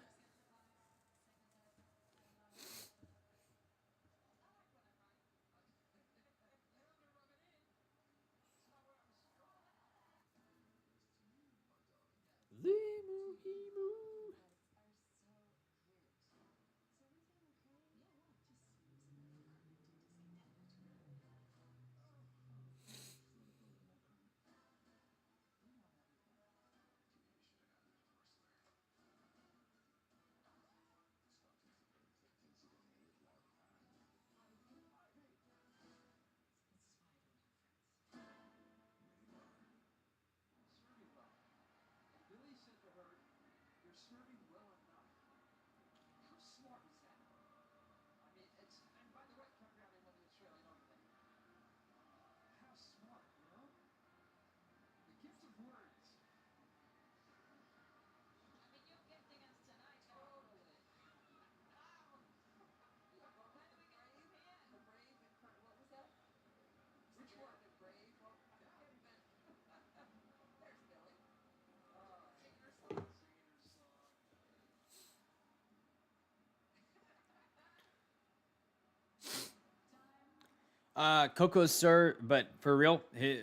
Coco's serve, but for real,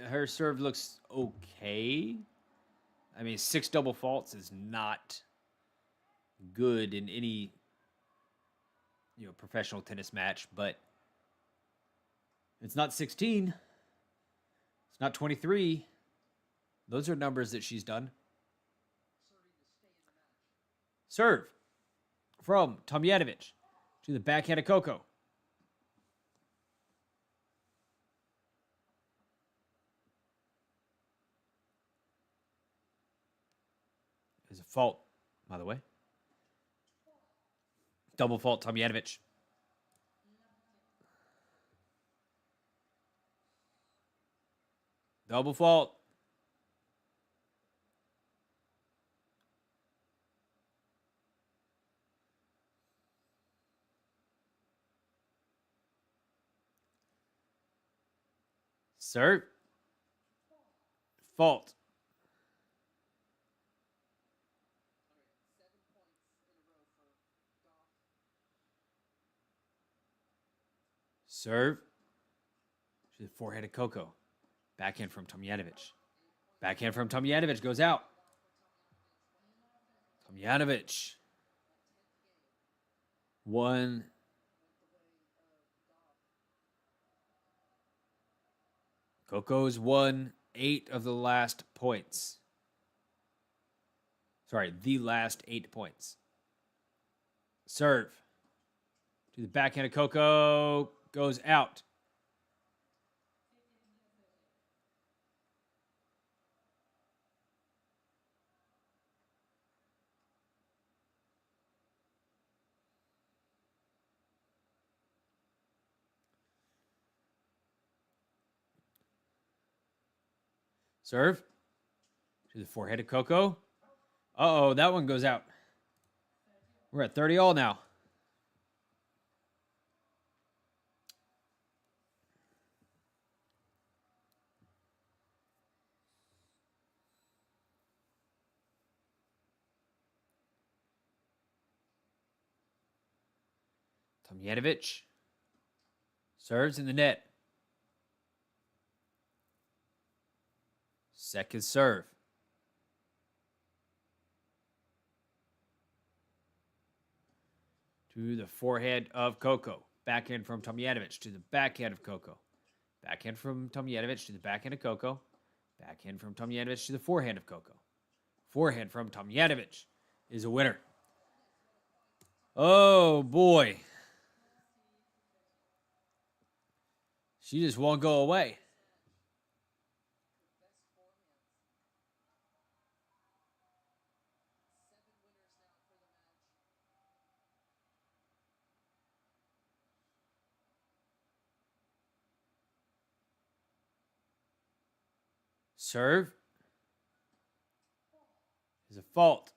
her serve looks okay. I mean, 6 double faults is not good in any professional tennis match, but it's not 16. It's not 23. Those are numbers that she's done. Serve from Tomljanic to the backhand of Coco. There's a fault, by the way. Double fault, Tomljanic. Double fault. Serve. Fault. Serve to the forehand of Coco. Backhand from Tomljanic. Backhand from Tomljanic goes out. Tomljanic. 1. Coco's won 8 of the last points. Sorry, the last 8 points. Serve to the backhand of Coco. Goes out. Serve to the forehand of Coco. Uh-oh, that one goes out. We're at 30 all now. Tomljanic serves in the net. Second serve. To the forehand of Coco. Backhand from Tomljanic to the backhand of Coco. Backhand from Tomljanic to the backhand of Coco. Backhand from Tomljanic to the forehand of Coco. Forehand from Tomljanic is a winner. Oh, boy. She just won't go away. Serve is a fault.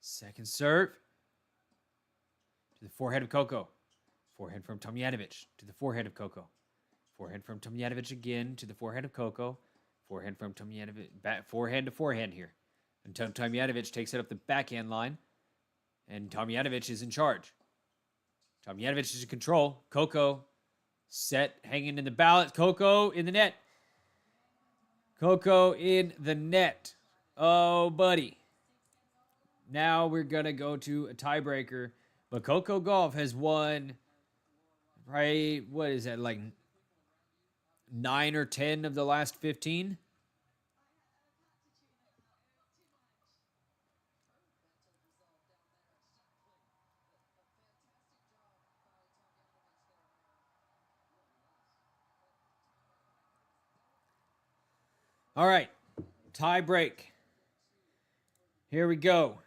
Second serve to the forehand of Coco. Forehand from Tomljanic to the forehand of Coco. Forehand from Tomljanic again to the forehand of Coco. Forehand from Tomljanic, forehand to forehand here. Until Tomljanic takes it up the backhand line. And Tomljanic is in charge. Tomljanic is in control. Coco set, hanging in the balance. Coco in the net. Coco in the net. Oh, buddy. Now we're going to go to a tiebreaker. But Coco Gauff has won, right, what is that, like 9 or 10 of the last 15? All right, tie break. Here we go.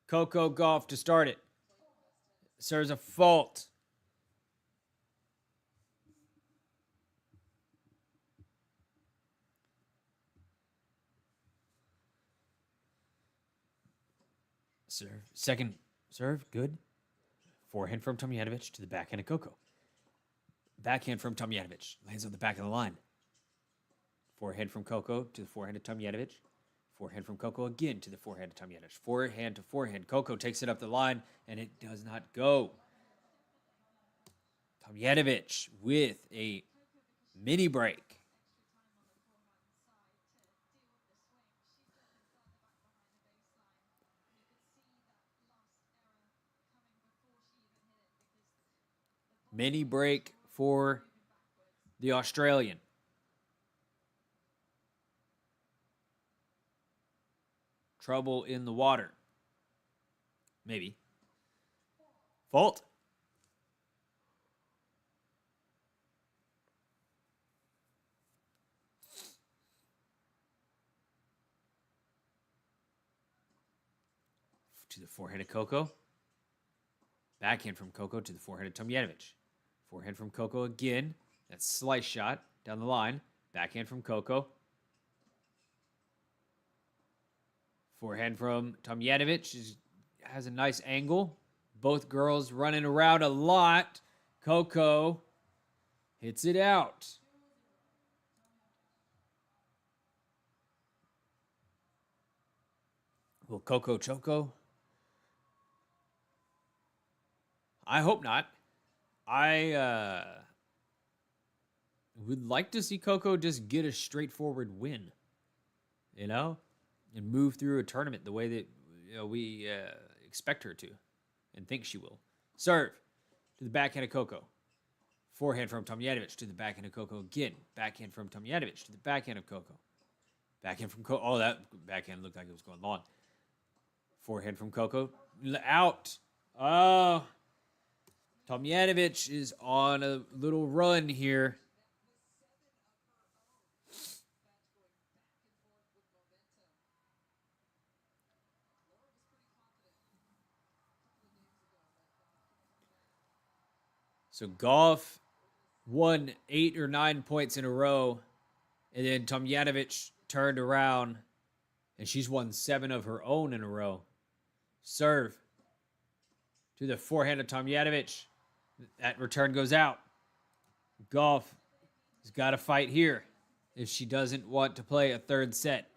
Coco Gauff to start it. Serves a fault. Serve. Second serve, good. Forehand from Tomljanic to the backhand of Coco. Backhand from Tomljanic. Lands on the back of the line. Forehand from Coco to the forehand of Tomljanic. Forehand from Coco again to the forehand of Tomljanic. Forehand to forehand. Coco takes it up the line, and it does not go. Tomljanovic with a mini break. Mini break for the Australian. Trouble in the water. Maybe. Fault. To the forehand of Coco. Backhand from Coco to the forehand of Tomljanovic. Forehand from Coco again. That's slice shot down the line. Backhand from Coco. Forehand from Tomljanovic has a nice angle. Both girls running around a lot. Coco hits it out. Will Coco Choco? I hope not. I would like to see Coco just get a straightforward win, you know, and move through a tournament the way that we expect her to and think she will. Serve to the backhand of Coco. Forehand from Tomljanovic to the backhand of Coco again. Backhand from Tomljanovic to the backhand of Coco. Backhand from Coco. Oh, that backhand looked like it was going long. Forehand from Coco. Out. Oh. Tomljanovic is on a little run here. So Gauff won 8 or 9 points in a row, and then Tomljanovic turned around, and she's won 7 of her own in a row. Serve to the forehand of Tomljanovic. That return goes out. Gauff has got to fight here if she doesn't want to play a third set,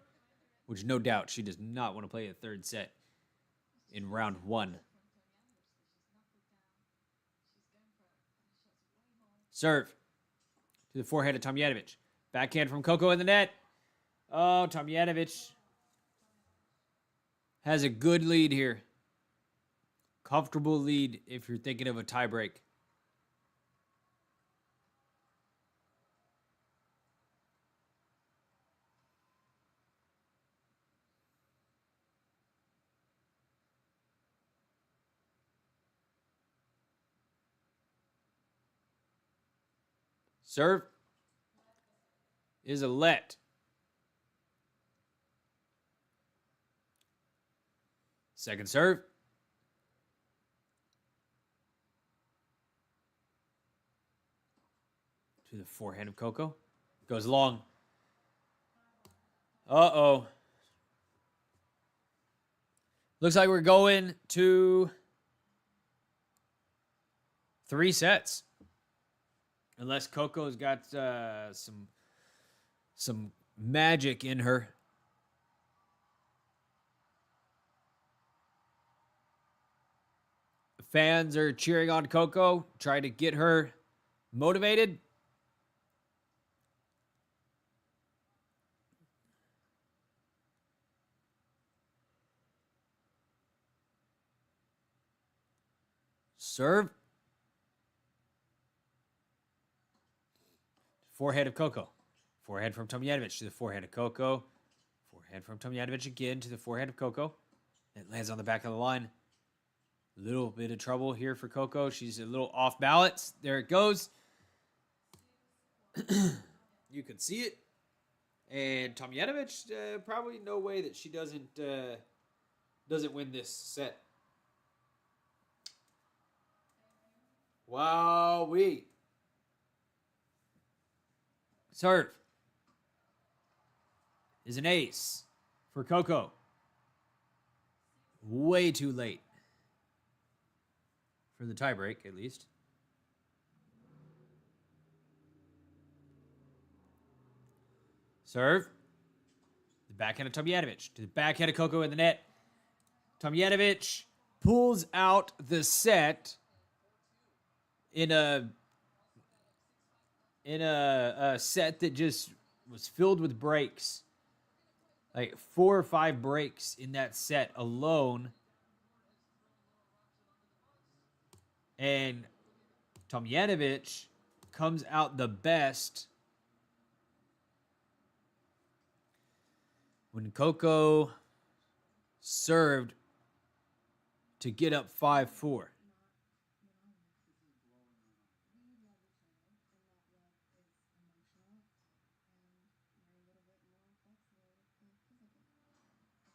which no doubt she does not want to play a third set in round 1. Serve to the forehand of Tomljanovic. Backhand from Coco in the net. Oh, Tomljanovic has a good lead here. Comfortable lead if you're thinking of a tiebreak. Serve is a let. Second serve. To the forehand of Coco. Goes long. Uh-oh. Looks like we're going to 3 sets. Unless Coco's got some magic in her. Fans are cheering on Coco, trying to get her motivated. Serve. Forehand of Coco. Forehand from Tomljanovic to the forehand of Coco. Forehand from Tomljanovic again to the forehand of Coco. It lands on the back of the line. A little bit of trouble here for Coco. She's a little off balance. There it goes. You can see it. And Tomljanovic, probably no way that she doesn't win this set. Wow-wee. Serve is an ace for Coco. Way too late for the tiebreak, at least. Serve. The Backhand of Tomljanic. To the backhand of Coco in the net. Tomljanic pulls out the set in a set that just was filled with breaks. Like 4 or 5 breaks in that set alone. And Tomljanic comes out the best when Coco served to get up 5-4.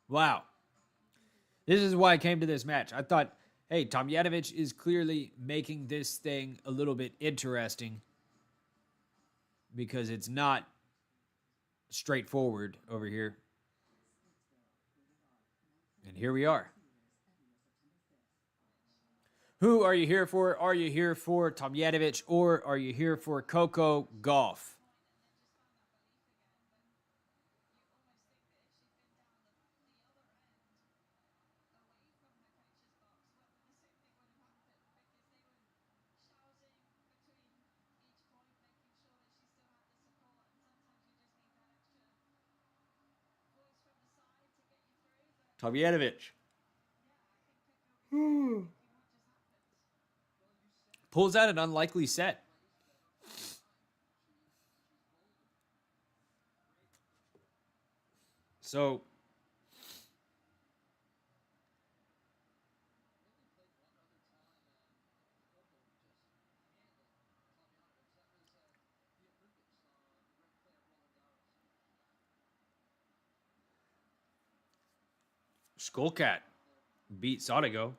Wow. This is why I came to this match. I thought, hey, Tomljanic is clearly making this thing a little bit interesting because it's not straightforward over here. And here we are. Who are you here for? Are you here for Tomljanic or are you here for Coco Gauff? Tomljanic. Pulls out an unlikely set. So Skullcat beat Sodigo.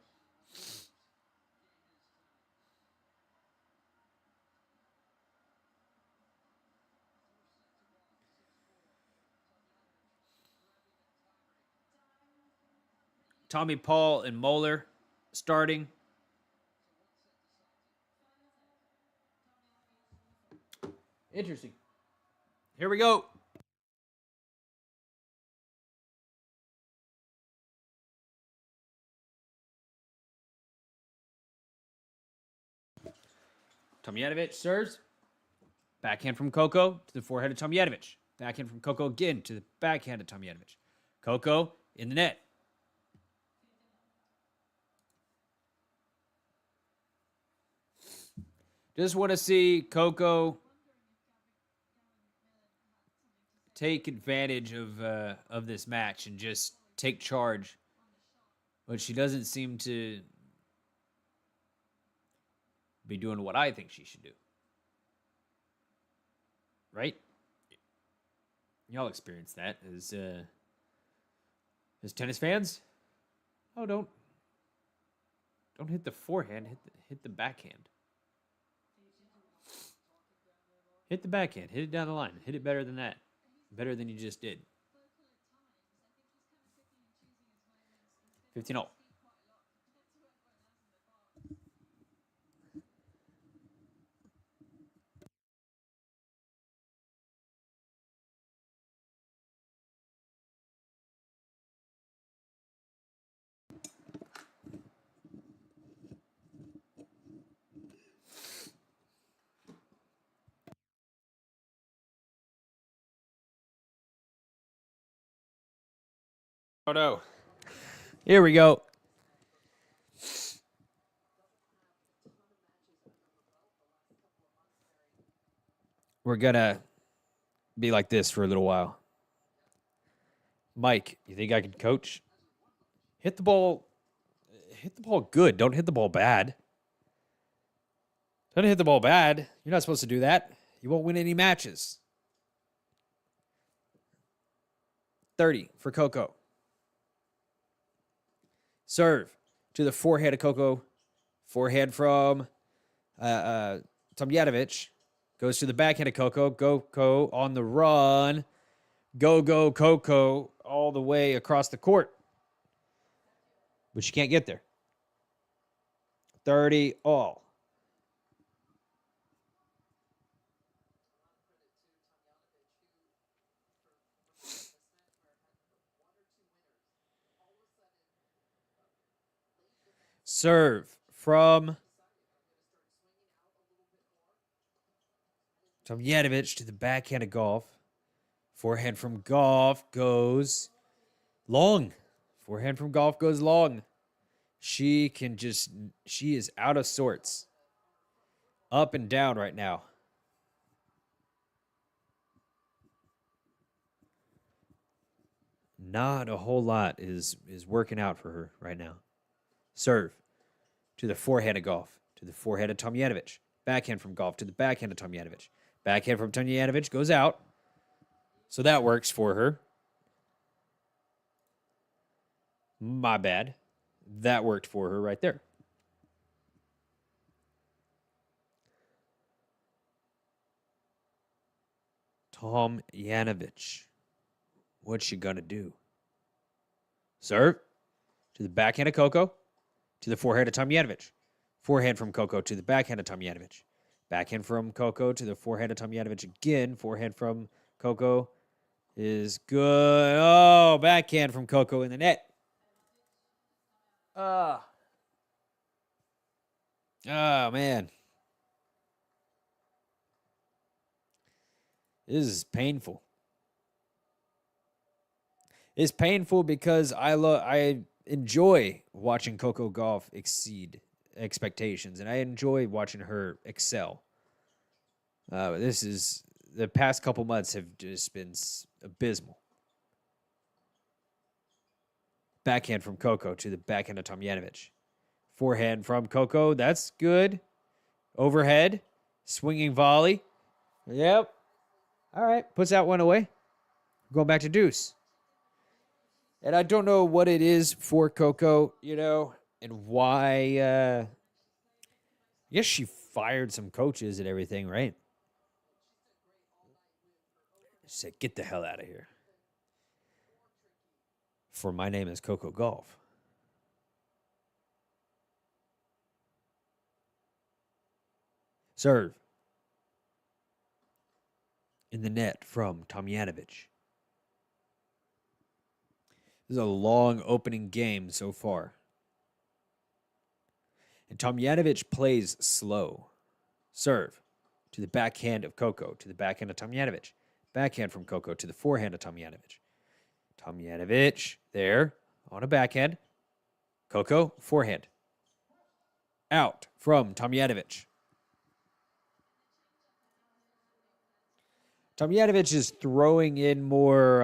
Tommy Paul and Moeller starting. Interesting. Here we go. Tomljanic serves. Backhand from Coco to the forehand of Tomljanic. Backhand from Coco again to the backhand of Tomljanic. Coco in the net. Just want to see Coco take advantage of this match and just take charge. But she doesn't seem to be doing what I think she should do. Right? Y'all experience that as tennis fans. Oh, don't hit the forehand. Hit the backhand. Hit the backhand. Hit it down the line. Hit it better than that. Better than you just did. 15-0. Oh no. Here we go. We're gonna be like this for a little while. Mike, you think I can coach? Hit the ball good. Don't hit the ball bad. Don't hit the ball bad. You're not supposed to do that. You won't win any matches. 30 for Coco. Serve to the forehand of Coco. Forehand from Tomljanic. Goes to the backhand of Coco. Coco on the run. Go, Coco, all the way across the court. But she can't get there. 30 all. Serve from Tomljanic to the backhand of Gauff. Forehand from Gauff goes long. Forehand from Gauff goes long. She is out of sorts. Up and down right now. Not a whole lot is working out for her right now. Serve to the forehand of Gauff, to the forehand of Tomljanic. Backhand from Gauff to the backhand of Tomljanic. Backhand from Tomljanic goes out. So that works for her. My bad. That worked for her right there. Tomljanic. What's she gonna do? Serve to the backhand of Coco, to the forehand of Tomljanic. Forehand from Coco to the backhand of Tomljanic. Backhand from Coco to the forehand of Tomljanic again. Forehand from Coco is good. Oh, backhand from Coco in the net. Oh, man. This is painful. It's painful because I enjoy watching Coco Gauff exceed expectations, and I enjoy watching her excel. The past couple months have just been abysmal. Backhand from Coco to the backhand of Tomljanic. Forehand from Coco, that's good. Overhead, swinging volley. Yep. All right, puts that one away. Going back to deuce. And I don't know what it is for Coco, and why. I guess she fired some coaches and everything, right? She said, get the hell out of here. For my name is Coco Gauff. Serve. In the net from Tomljanic. This is a long opening game so far. And Tomljanic plays slow. Serve to the backhand of Coco, to the backhand of Tomljanic. Backhand from Coco to the forehand of Tomljanic. Tomljanic there on a backhand. Coco, forehand. Out from Tomljanic. Tomljanic is throwing in more.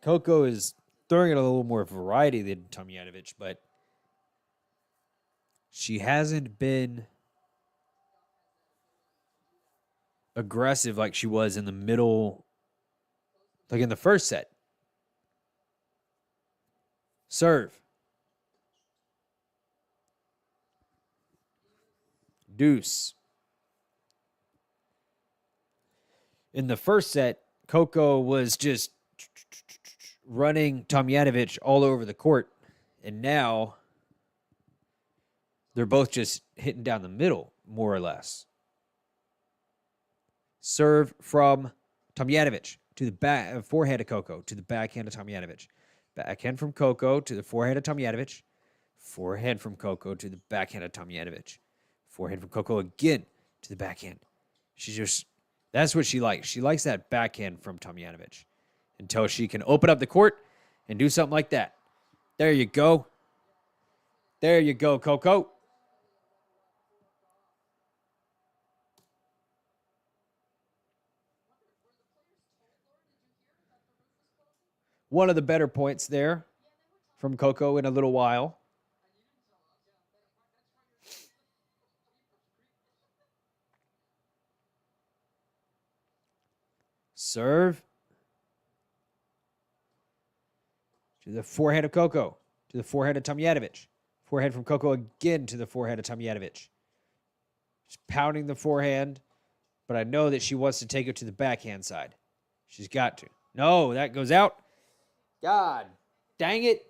Coco is throwing in a little more variety than Tomljanic, but she hasn't been aggressive like she was in the middle, like in the first set. Serve. Deuce. In the first set, Coco was just running Tomljanic all over the court, and now they're both just hitting down the middle, more or less. Serve from Tomljanic to the forehand of Coco, to the backhand of Tomljanic. Backhand from Coco to the forehand of Tomljanic. Forehand from Coco to the backhand of Tomljanic. Forehand from Coco again to the backhand. That's what she likes. She likes that backhand from Tomljanic until she can open up the court and do something like that. There you go. There you go, Coco. One of the better points there from Coco in a little while. Serve to the forehand of Coco, to the forehand of Tomljanic. Forehand from Coco again to the forehand of Tomljanic. She's pounding the forehand, but I know that she wants to take it to the backhand side. She's got to. No, that goes out. God dang it.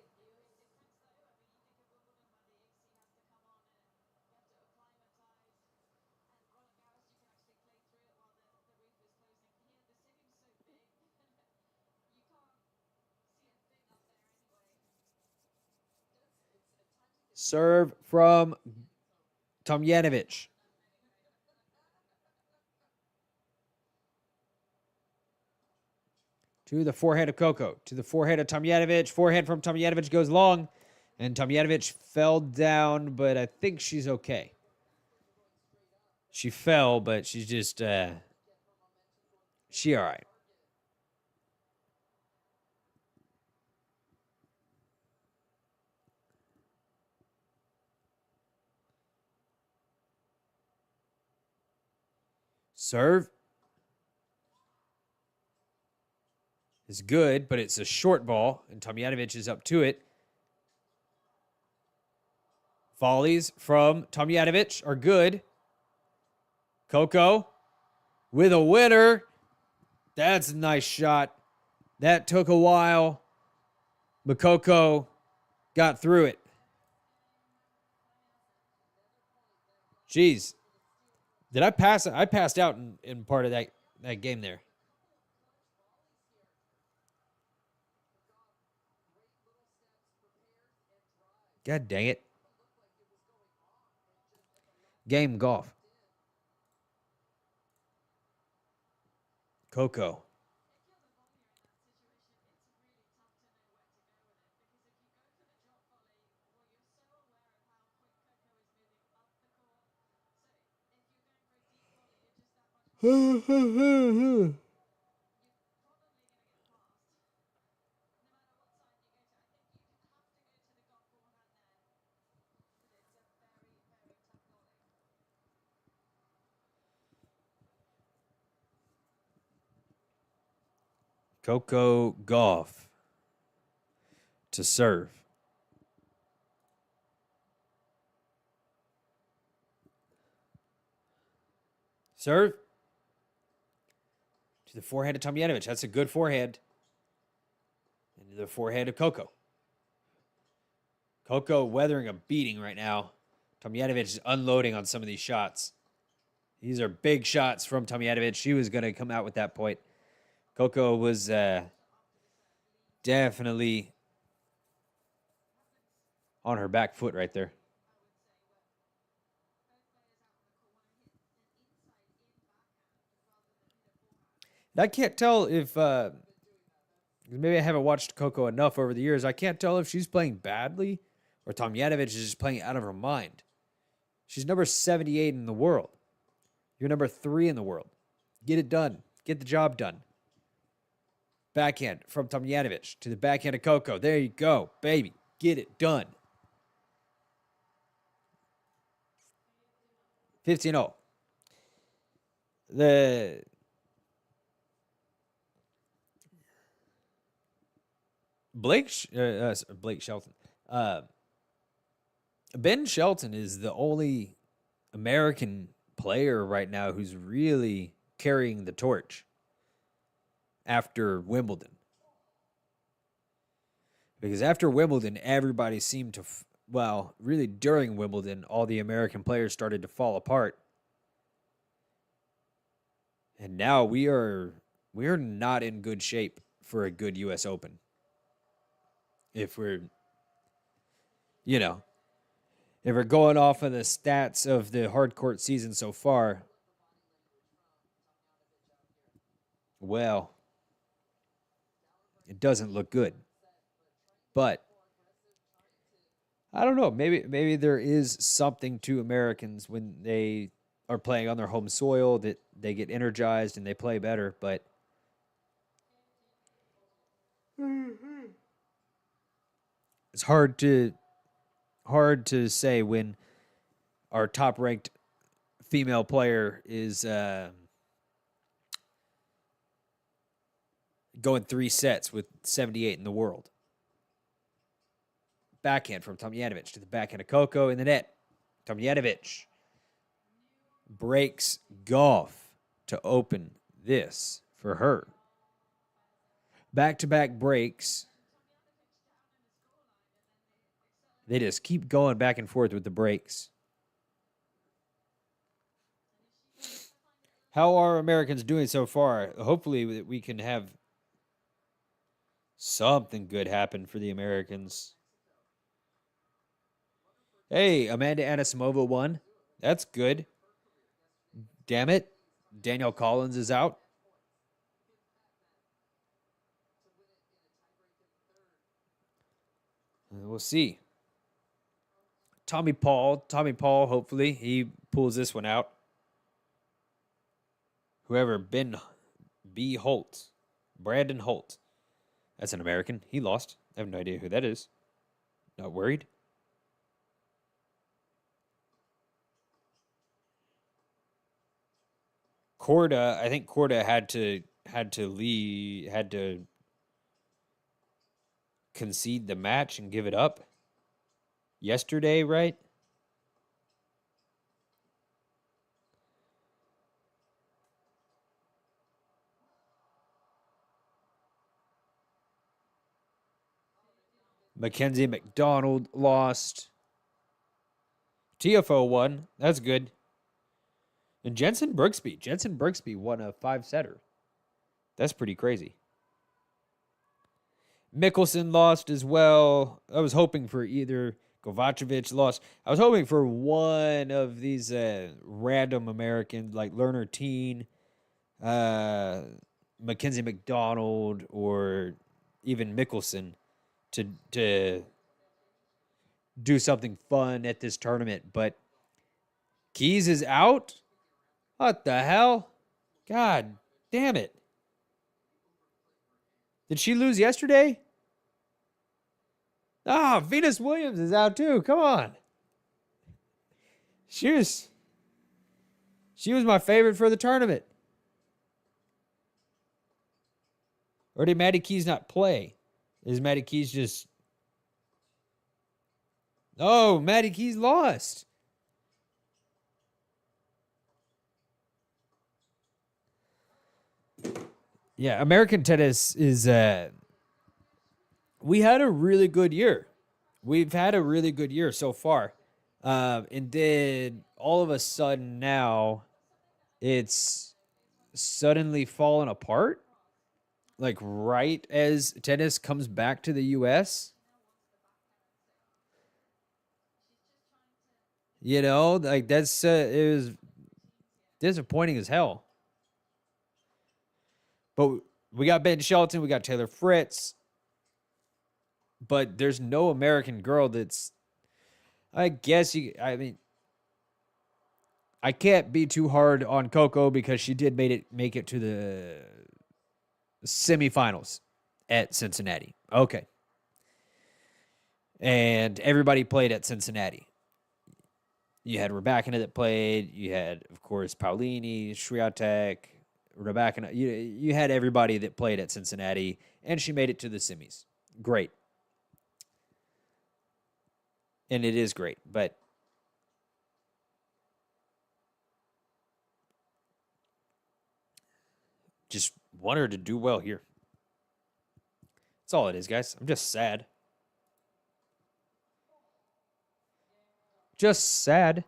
Serve from Tomljanic. To the forehand of Coco. To the forehand of Tomljanic. Forehand from Tomljanic goes long. And Tomljanic fell down, but I think she's okay. She fell, but she's just, she all right. Serve is good, but it's a short ball, and Tomljanic is up to it. Volleys from Tomljanic are good. Coco with a winner. That's a nice shot. That took a while, but Coco got through it. Jeez. Did I pass? I passed out in part of that game there. God dang it. Game Gauff. Coco. Coco Gauff to serve. Serve to the forehand of Tomljanic. That's a good forehand. And to the forehand of Coco. Coco weathering a beating right now. Tomljanic is unloading on some of these shots. These are big shots from Tomljanic. She was going to come out with that point. Coco was definitely on her back foot right there. And I can't tell if maybe I haven't watched Coco enough over the years. I can't tell if she's playing badly or Tomljanic is just playing out of her mind. She's number 78 in the world. You're number 3 in the world. Get it done. Get the job done. Backhand from Tomljanic to the backhand of Coco. There you go, baby. Get it done. 15-0. The Blake Shelton. Ben Shelton is the only American player right now who's really carrying the torch after Wimbledon. Because after Wimbledon, everybody seemed to, really during Wimbledon, all the American players started to fall apart. And now we are not in good shape for a good US Open. If we're going off of the stats of the hard court season so far, well, it doesn't look good. But I don't know. Maybe there is something to Americans when they are playing on their home soil that they get energized and they play better. But it's hard to say when our top ranked female player is going 3 sets with 78 in the world. Backhand from Tomljanic to the backhand of Coco in the net. Tomljanic breaks Gauff to open this for her. Back-to-back breaks. They just keep going back and forth with the breaks. How are Americans doing so far? Hopefully we can have something good happen for the Americans. Hey, Amanda Anisimova won. That's good. Damn it. Danielle Collins is out. We'll see. Tommy Paul, hopefully he pulls this one out. Whoever Ben B. Holt. Brandon Holt. That's an American. He lost. I have no idea who that is. Not worried. Korda, I think Korda had to concede the match and give it up yesterday, right? Mackenzie McDonald lost. TFO won. That's good. And Jensen Brooksby won a 5-setter. That's pretty crazy. Mickelson lost as well. I was hoping for either Kovacevic lost. I was hoping for one of these random Americans like Lerner Teen, Mackenzie McDonald, or even Mickelson to do something fun at this tournament. But Keys is out? What the hell? God damn it. Did she lose yesterday? Ah, Venus Williams is out too. Come on. She was my favorite for the tournament. Or did Maddie Keys not play? Is Maddie Keys just... Oh, Maddie Keys lost. Yeah, American tennis is... we had a really good year. We've had a really good year so far. And then all of a sudden now, it's suddenly fallen apart. Like right as tennis comes back to the U.S. You know, like that's it was disappointing as hell. But we got Ben Shelton, we got Taylor Fritz, but there's no American girl that's. I guess you. I mean, I can't be too hard on Coco because she did make it to the semifinals at Cincinnati. Okay. And everybody played at Cincinnati. You had Rebecca that played. You had, of course, Paulini, Swiatek, Rebecca. You had everybody that played at Cincinnati, and she made it to the semis. Great. And it is great, but just want her to do well here. That's all it is, guys. I'm just sad. Just sad.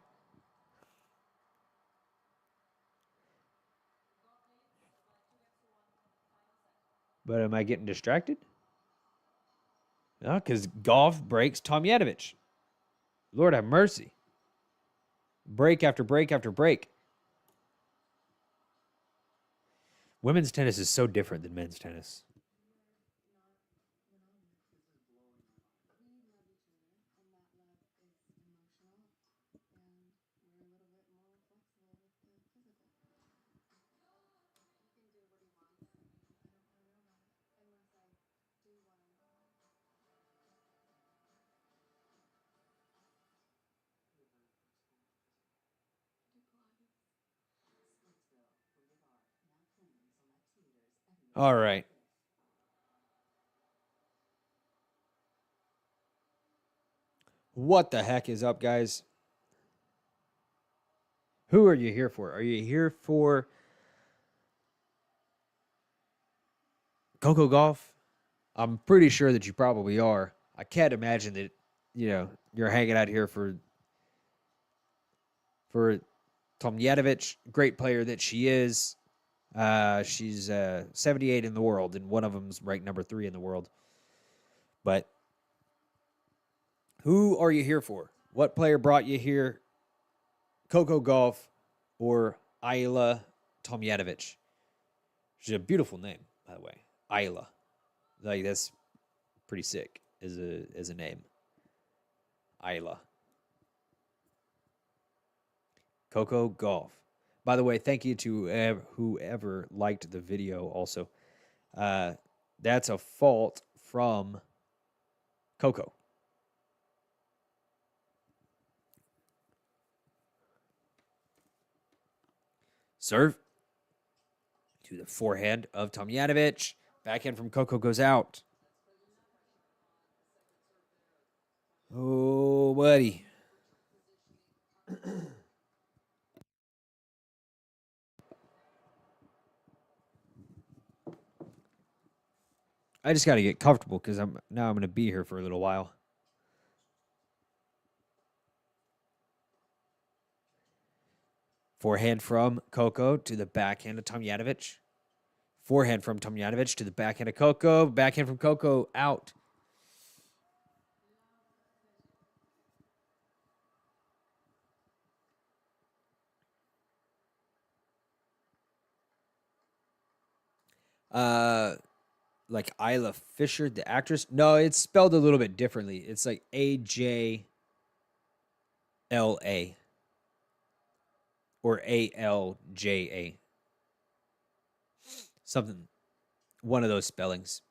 But am I getting distracted? No, because Gauff breaks Tomljanic. Lord have mercy. Break after break after break. Women's tennis is so different than men's tennis. All right. What the heck is up, guys? Who are you here for? Are you here for Coco Gauff? I'm pretty sure that you probably are. I can't imagine that, you're hanging out here for Tomljanovic, great player that she is. She's 78 in the world, and one of them's ranked number 3 in the world. But who are you here for? What player brought you here? Coco Gauff or Ayla Tomljanovic? Which is a beautiful name, by the way. Ayla. Like, that's pretty sick as a name. Ayla. Coco Gauff. By the way, thank you to whoever liked the video also. That's a fault from Coco. Serve to the forehand of Tomljanovic. Backhand from Coco goes out. Oh, buddy. I just got to get comfortable because I'm going to be here for a little while. Forehand from Coco to the backhand of Tomljanovic. Forehand from Tomljanovic to the backhand of Coco. Backhand from Coco out. Like Isla Fisher, the actress. No, it's spelled a little bit differently. It's like AJLA or ALJA. Something, one of those spellings.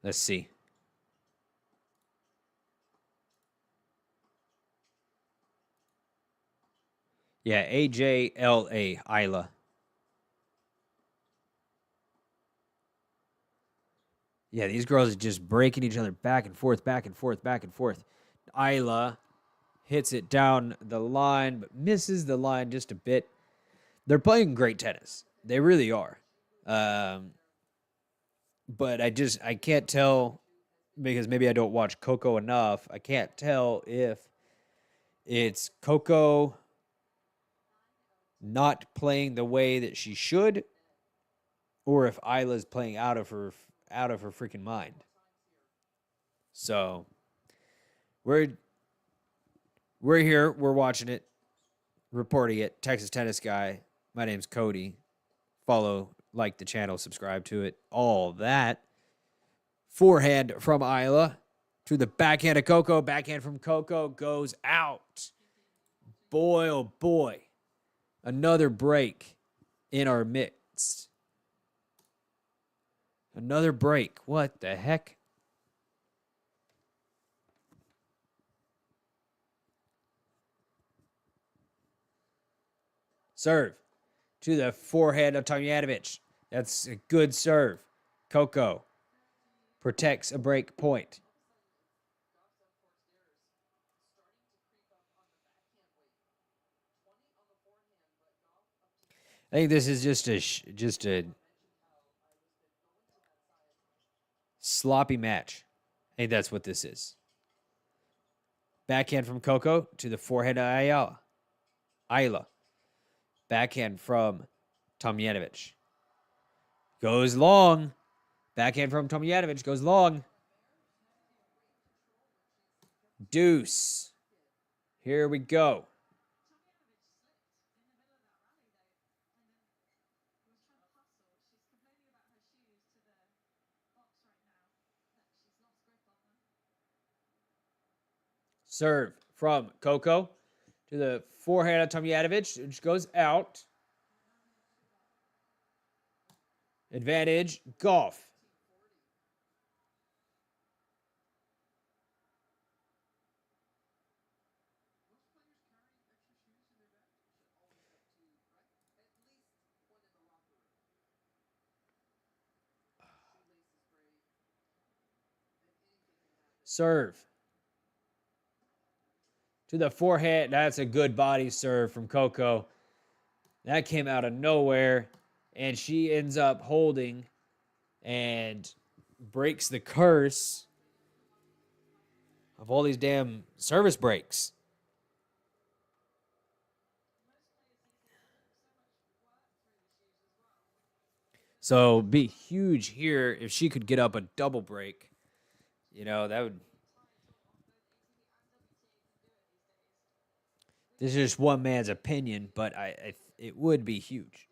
Let's see. Yeah, AJLA, Isla. Yeah, these girls are just breaking each other back and forth, back and forth, back and forth. Isla hits it down the line, but misses the line just a bit. They're playing great tennis. They really are. But I can't tell because maybe I don't watch Coco enough. I can't tell if it's Coco not playing the way that she should, or if Isla's playing out of her freaking mind. So we're here, we're watching it, reporting it. Texas Tennis Guy. My name's Cody. Follow, like the channel, subscribe to it, all that. Forehand from Isla to the backhand of Coco. Backhand from Coco goes out. Boy, oh boy. Another break in our midst. Another break. What the heck? Serve to the forehand of Tomljanovic. That's a good serve. Coco protects a break point. I think this is just a sloppy match. I think that's what this is. Backhand from Coco to the forehand of Isla. Backhand from Tomljanovic. Goes long. Backhand from Tomljanovic goes long. Deuce. Here we go. Serve from Coco to the forehand of Tomljanovic, which goes out. Advantage, Gauff. Serve to the forehand. That's a good body serve from Coco. That came out of nowhere, and she ends up holding and breaks the curse of all these damn service breaks. So be huge here if she could get up a double break. You know, that would. This is just one man's opinion, but it would be huge.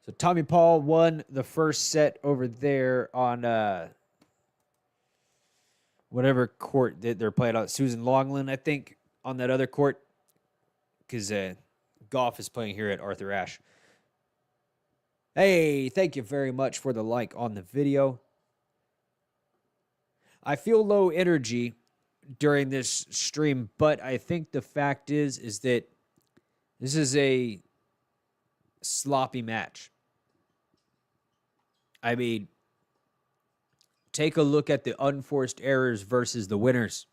So Tommy Paul won the first set over there on whatever court that they're playing on. Susan Longland, I think, on that other court, because Gauff is playing here at Arthur Ashe. Hey, thank you very much for the like on the video. I feel low energy during this stream, but I think the fact is that this is a sloppy match. I mean, take a look at the unforced errors versus the winners.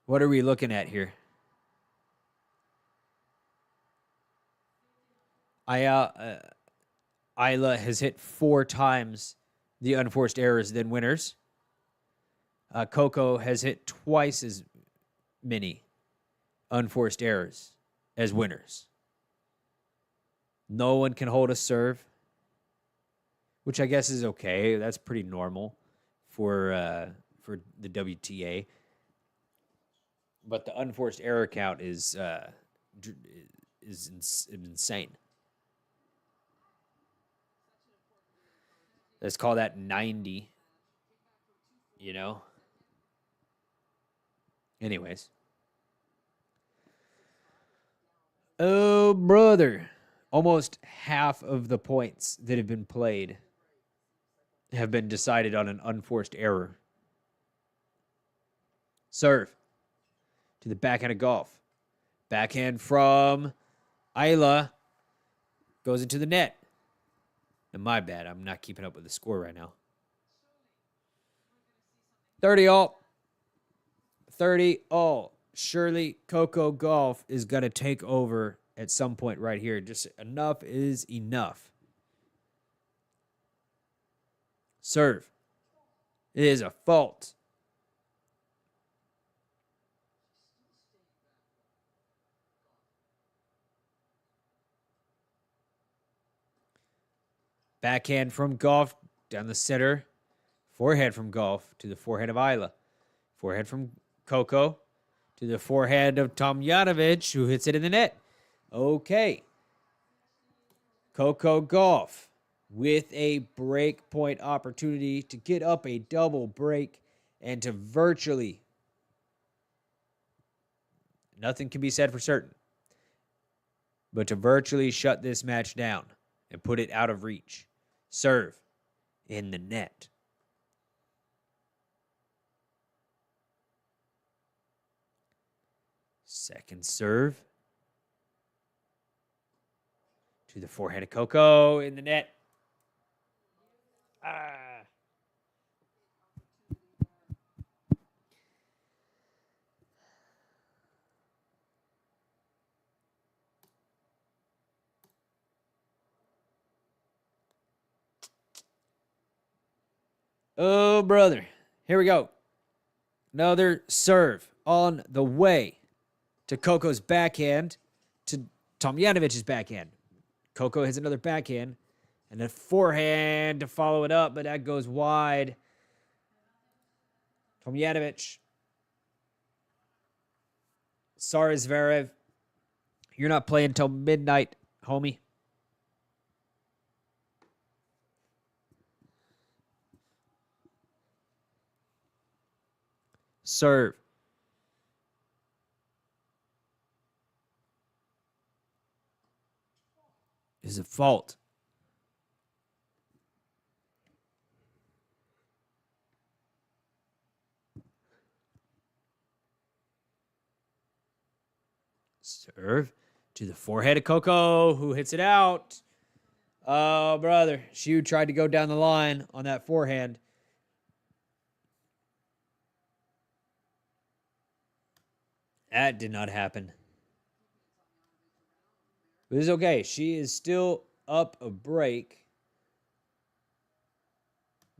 What are we looking at here? Ayla has hit 4 times the unforced errors than winners. Coco has hit twice as many unforced errors as winners. No one can hold a serve, which I guess is okay. That's pretty normal for the WTA. But the unforced error count is insane. Let's call that 90. You know? Anyways. Oh, brother. Almost half of the points that have been played have been decided on an unforced error. Serve to the backhand of Gauff. Backhand from Ayla goes into the net. And my bad, I'm not keeping up with the score right now. 30 all. 30 all. Surely Coco Gauff is going to take over at some point right here. Just enough is enough. Serve. It is a fault. Backhand from Gauff down the center. Forehand from Gauff to the forehand of Ayla. Forehand from Coco to the forehand of Tomljanic, who hits it in the net. Okay. Coco Gauff with a break point opportunity to get up a double break and to virtually, nothing can be said for certain, but to virtually shut this match down and put it out of reach. Serve in the net. Second serve to the forehand of Coco in the net. Oh, brother. Here we go. Another serve on the way to Coco's backhand to Tomljanovic's backhand. Coco hits another backhand and a forehand to follow it up, but that goes wide. Tomljanovic. Sorry, Zverev. You're not playing until midnight, homie. Serve. Is a fault. Serve to the forehead of Coco, who hits it out. Oh, brother. Shu tried to go down the line on that forehand. That did not happen. But it's okay. She is still up a break.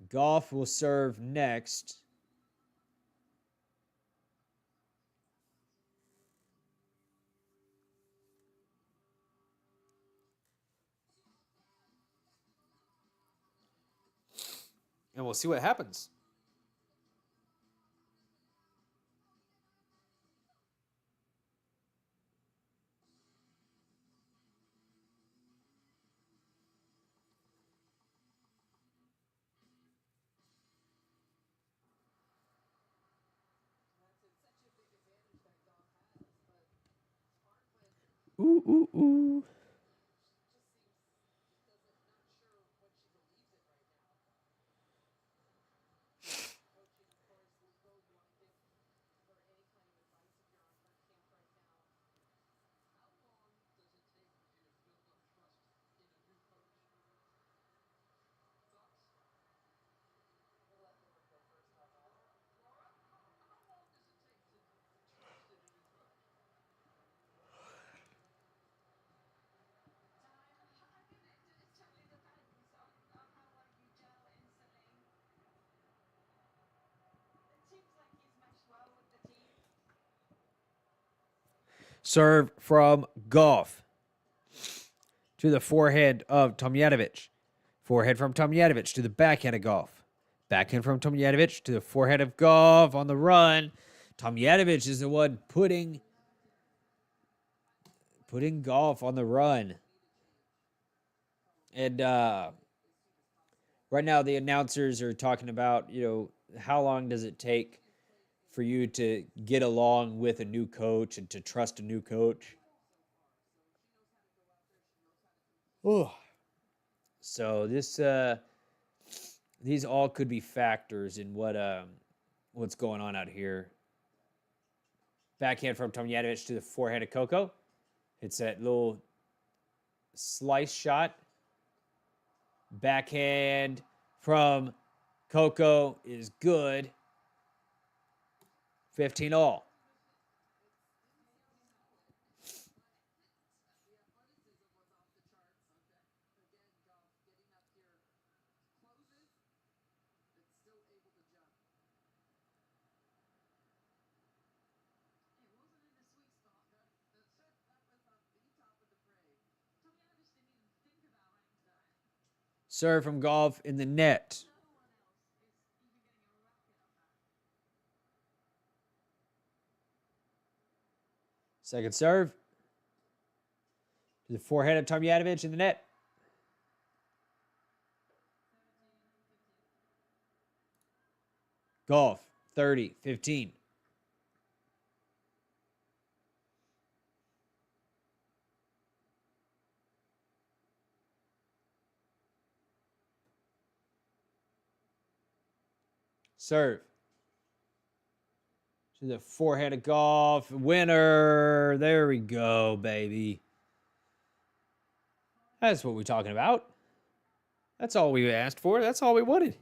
Gauff will serve next. And we'll see what happens. Ooh, ooh, ooh. Serve from Gauff to the forehand of Tomljanic. Forehand from Tomljanic to the backhand of Gauff. Backhand from Tomljanic to the forehand of Gauff on the run. Tomljanic is the one putting Gauff on the run. And right now the announcers are talking about, how long does it take for you to get along with a new coach and to trust a new coach. Oh, so these all could be factors in what's going on out here. Backhand from Tomljanic to the forehand of Coco. It's that little slice shot. Backhand from Coco is good. 15-all. Serve from Gauff in the net. Second serve. To the forehand of Tomljanic in the net. Gauff, 30-15. Serve. To the forehand of Gauff. Winner. There we go, baby. That's what we're talking about. That's all we asked for. That's all we wanted.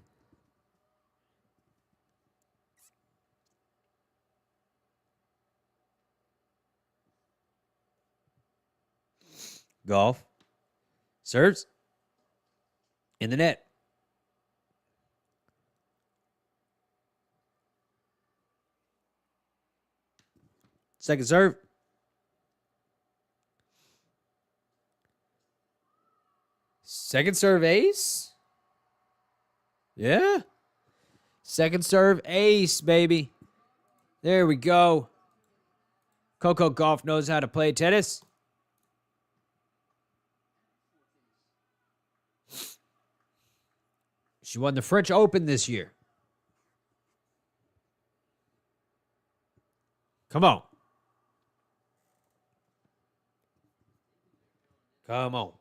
Gauff. Serves. In the net. Second serve. Second serve ace. Yeah. Second serve ace, baby. There we go. Coco Gauff knows how to play tennis. She won the French Open this year. Come on. Come on.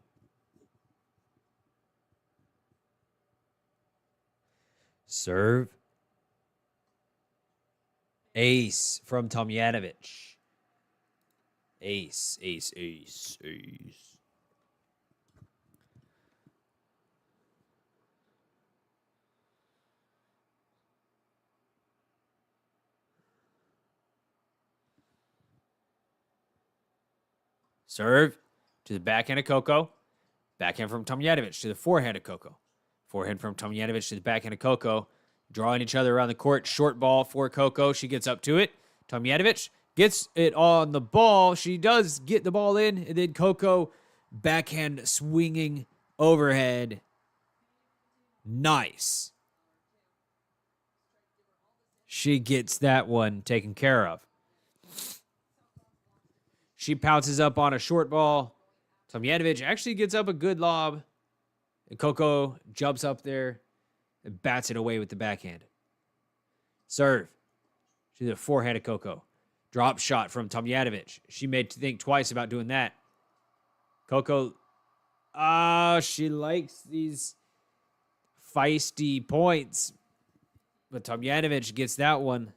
Serve. Ace from Tomljanic. Ace, ace, ace, ace. Serve to the backhand of Coco. Backhand from Tomljanic to the forehand of Coco. Forehand from Tomljanic to the backhand of Coco. Drawing each other around the court. Short ball for Coco. She gets up to it. Tomljanic gets it on the ball. She does get the ball in. And then Coco backhand swinging overhead. Nice. She gets that one taken care of. She pounces up on a short ball. Tomljanic actually gets up a good lob. And Coco jumps up there and bats it away with the backhand. Serve to the forehand of Coco. Drop shot from Tomljanic. She made think twice about doing that. Coco, she likes these feisty points. But Tomljanic gets that one.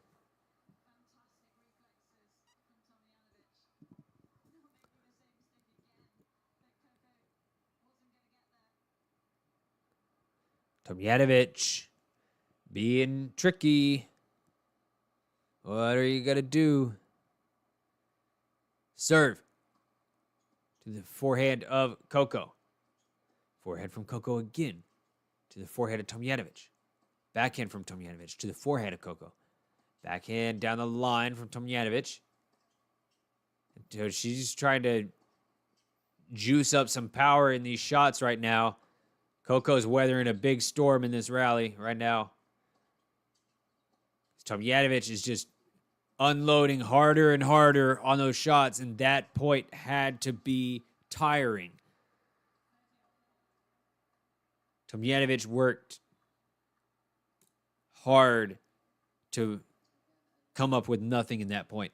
Tomljanic being tricky. What are you going to do? Serve to the forehand of Coco. Forehand from Coco again to the forehand of Tomljanic. Backhand from Tomljanic to the forehand of Coco. Backhand down the line from Tomljanic. So she's trying to juice up some power in these shots right now. Coco's weathering a big storm in this rally right now. Tomljanic is just unloading harder and harder on those shots, and that point had to be tiring. Tomljanic worked hard to come up with nothing in that point.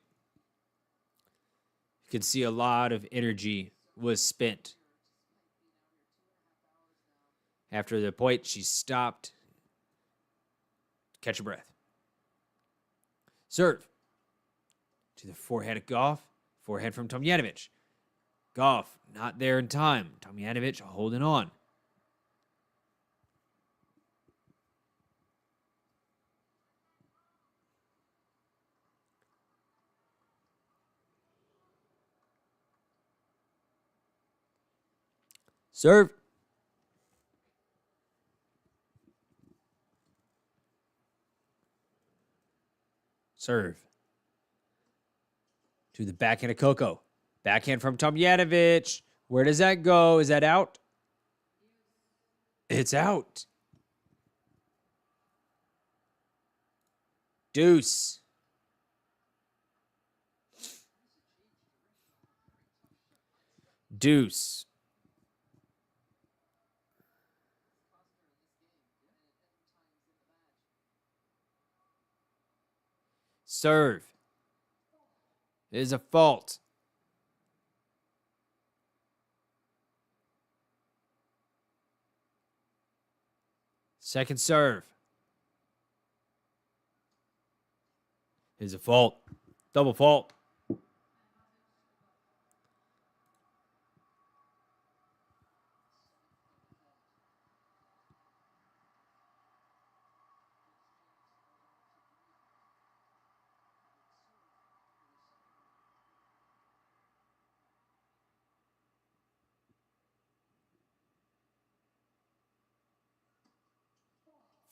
You could see a lot of energy was spent. After the point, she stopped. Catch her breath. Serve to the forehand of Gauff. Forehand from Tomljanic. Gauff not there in time. Tomljanic holding on. Serve. Serve to the backhand of Coco. Backhand from Tomljanic. Where does that go? Is that out? It's out. Deuce. Deuce. Serve is a fault. Second serve is a fault. Double fault.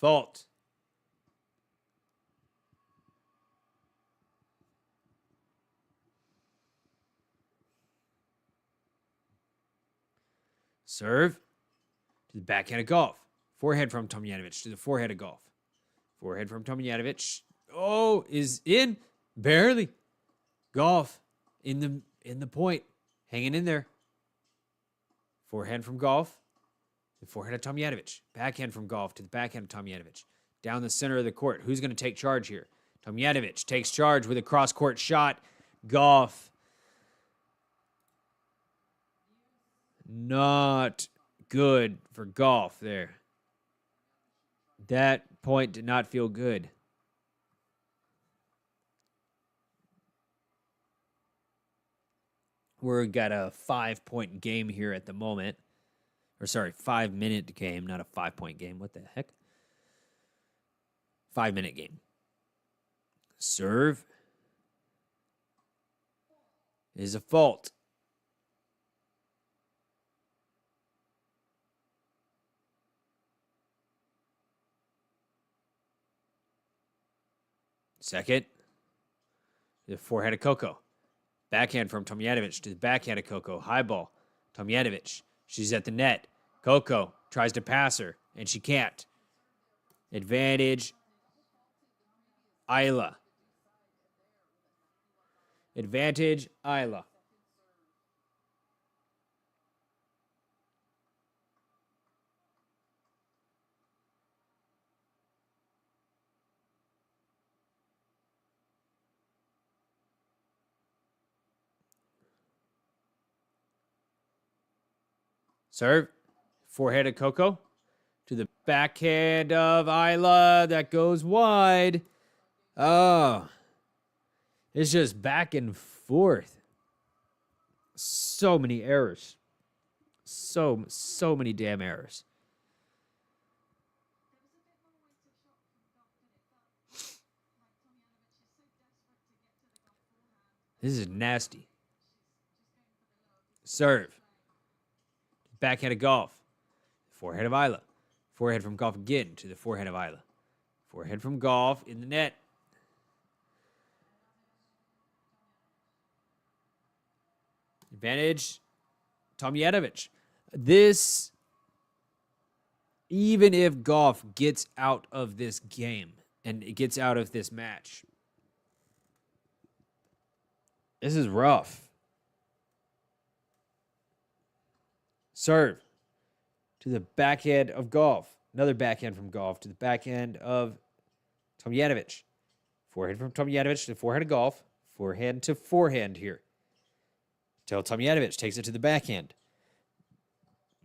Fault. Serve to the backhand of Gauff. Forehand from Tomljanic to the forehand of Gauff. Forehand from Tomljanic. Oh, is in. Barely. Gauff in the point. Hanging in there. Forehand from Gauff. The forehand of Tomljanic. Backhand from Gauff to the backhand of Tomljanic. Down the center of the court. Who's going to take charge here? Tomljanic takes charge with a cross-court shot. Gauff. Not good for Gauff there. That point did not feel good. We've got a 5-point game here at the moment. Or sorry, 5-minute game, not a 5-point game. What the heck? 5-minute game. Serve is a fault. Second, the forehand of Coco. Backhand from Tomljanic to the backhand of Coco. High ball. Tomljanic. She's at the net. Coco tries to pass her, and she can't. Advantage Isla. Advantage, Isla. Serve. Forehand of Coco. To the backhand of Isla. That goes wide. Oh. It's just back and forth. So many errors. So many damn errors. This is nasty. Serve. Backhand of Gauff. Forehand of Isla. Forehand from Gauff again to the forehand of Isla. Forehand from Gauff in the net. Advantage, Tomljanic. This, even if Gauff gets out of this game and it gets out of this match, this is rough. Serve to the backhand of Gauff. Another backhand from Gauff to the backhand of Tomljanic. Forehand from Tomljanic to the forehand of Gauff. Forehand to forehand here. Till Tomljanic takes it to the backhand.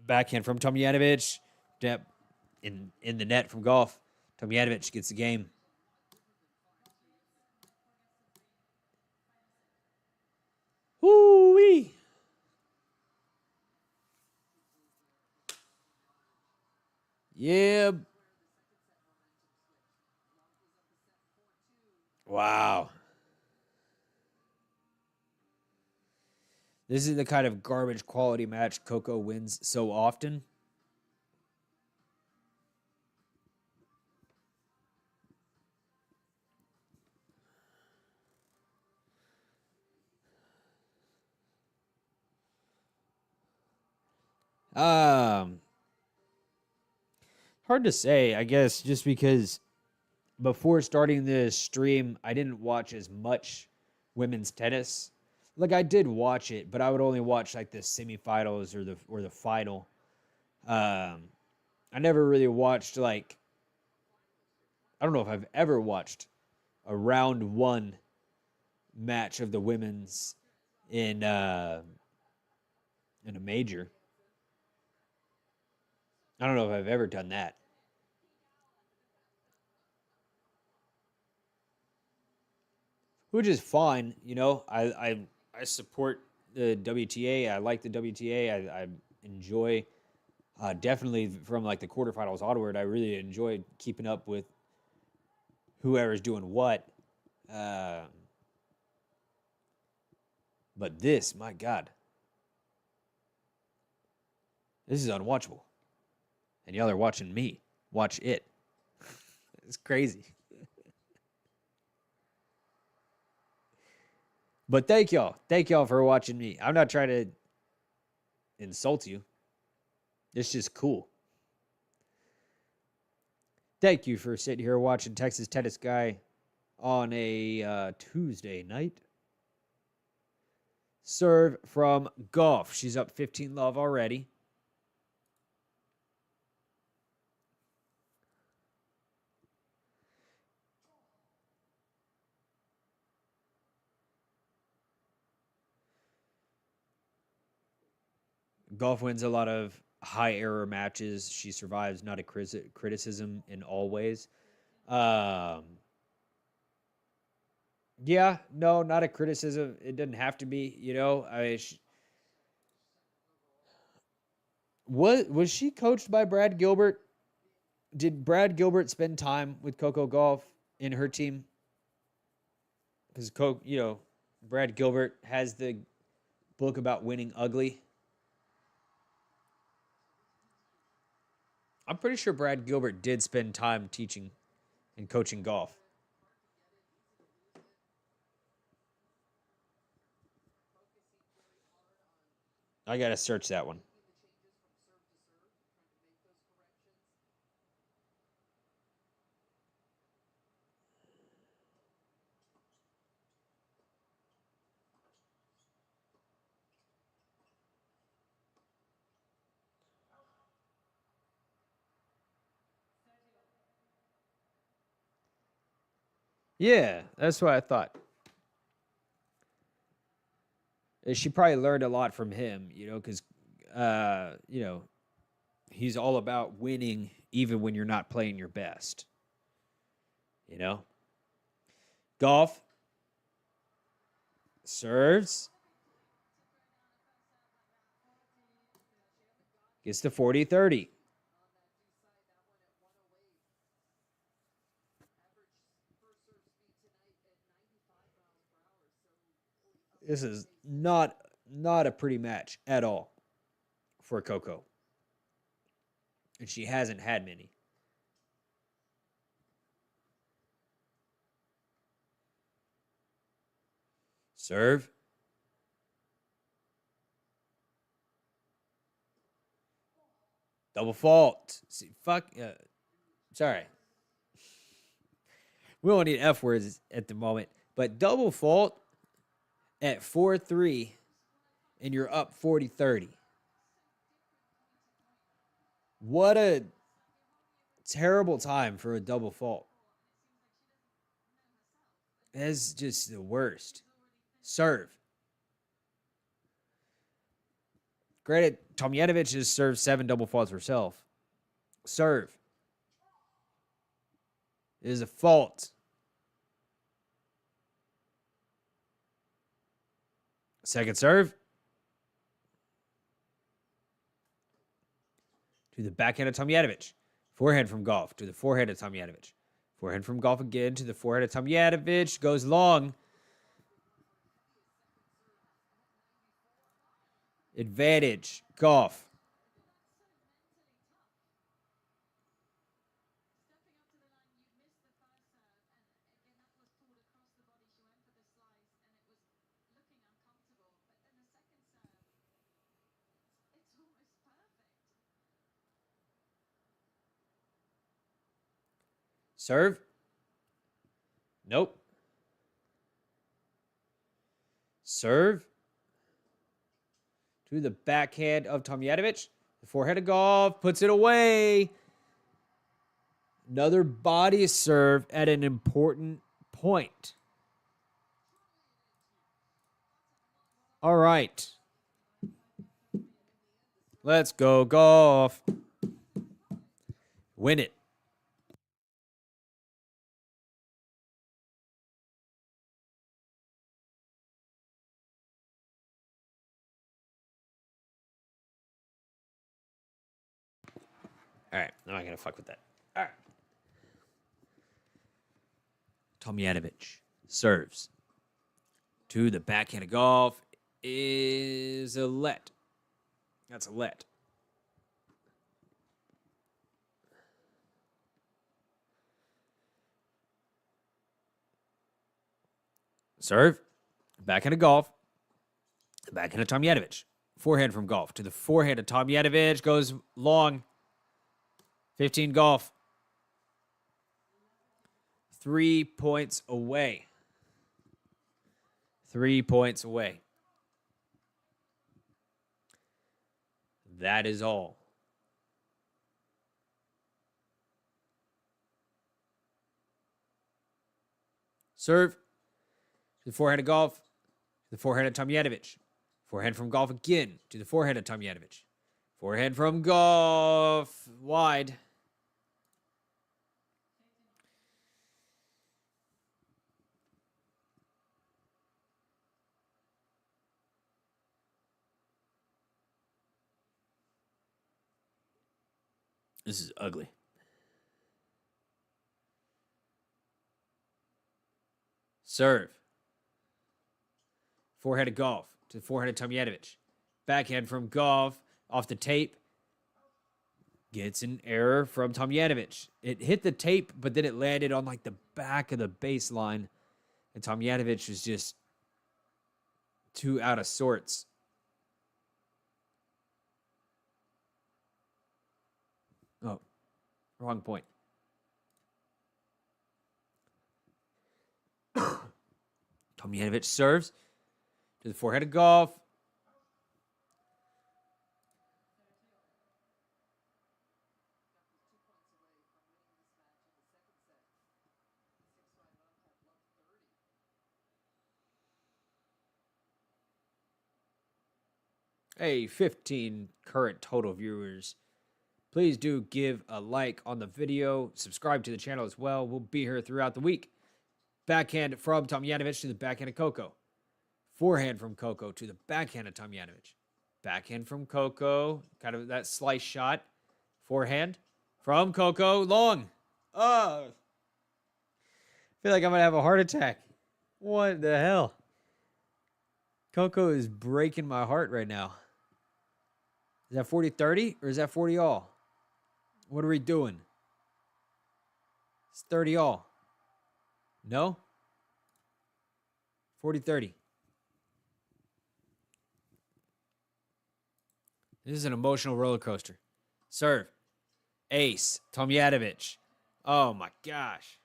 Backhand from Tomljanic. In the net from Gauff. Tomljanic gets the game. Woo-wee. Yeah. Wow. This is the kind of garbage quality match Coco wins so often. Hard to say, I guess, just because before starting this stream, I didn't watch as much women's tennis. Like I did watch it, but I would only watch like the semifinals or the final. I never really watched like I don't know if I've ever watched a round one match of the women's in a major. I don't know if I've ever done that. Which is fine, you know. I support the WTA. I like the WTA. I enjoy definitely from like the quarterfinals onward. I really enjoyed keeping up with whoever's doing what. But this, my God, this is unwatchable. And y'all are watching me watch it. It's crazy. But thank y'all. Thank y'all for watching me. I'm not trying to insult you. It's just cool. Thank you for sitting here watching Texas Tennis Guy on a Tuesday night. Serve from Gauff. She's up 15-love already. Gauff wins a lot of high error matches. She survives, not a criticism in all ways. Yeah, no, not a criticism. It doesn't have to be, you know. I mean, was she coached by Brad Gilbert? Did Brad Gilbert spend time with Coco Gauff in her team? Because Brad Gilbert has the book about winning ugly. I'm pretty sure Brad Gilbert did spend time teaching and coaching Gauff. I gotta search that one. Yeah, that's what I thought. She probably learned a lot from him, because, he's all about winning even when you're not playing your best. Gauff serves. Gets to 40-30. This is not a pretty match at all for Coco. And she hasn't had many. Serve. Double fault. See, fuck. Sorry. We don't need F words at the moment. But double fault at 4-3, and you're up 40-30. What a terrible time for a double fault. That's just the worst. Serve. Granted, Tomljanic has served 7 double faults herself. Serve. It is a fault. Second serve. To the backhand of Tomljanic. Forehand from Gauff to the forehand of Tomljanic. Forehand from Gauff again to the forehand of Tomljanic. Goes long. Advantage. Gauff. Serve. Nope. Serve. To the backhand of Tomljanic. The forehand of Gauff. Puts it away. Another body serve at an important point. All right. Let's go, Gauff. Win it. All right. I'm not going to fuck with that. All right. Tomljanic serves. To the backhand of Gauff is a let. That's a let. Serve. Backhand of Gauff. Backhand of Tomljanic. Forehand from Gauff to the forehand of Tomljanic. Goes long. 15 Gauff. 3 points away. 3 points away. That is all. Serve. To the forehand of Gauff. To the forehand of Tomljanic. Forehand from Gauff again. To the forehand of Tomljanic. Forehand from Gauff. Wide. This is ugly. Serve. Forehand of Gauff to the forehand of Tomljanic. Backhand from Gauff off the tape. Gets an error from Tomljanic. It hit the tape, but then it landed on like the back of the baseline. And Tomljanic was just too out of sorts. Oh, wrong point. Tomljanic serves to the forehand of Gauff. Hey, 15 current total viewers. Please do give a like on the video. Subscribe to the channel as well. We'll be here throughout the week. Backhand from Tomljanic to the backhand of Coco. Forehand from Coco to the backhand of Tomljanic. Backhand from Coco. Kind of that slice shot. Forehand from Coco. Long. I feel like I'm going to have a heart attack. What the hell? Coco is breaking my heart right now. Is that 40-30 or is that 40 all? What are we doing? It's 30 all. No? 40-30. This is an emotional roller coaster. Serve. Ace. Tomljanic. Oh my gosh.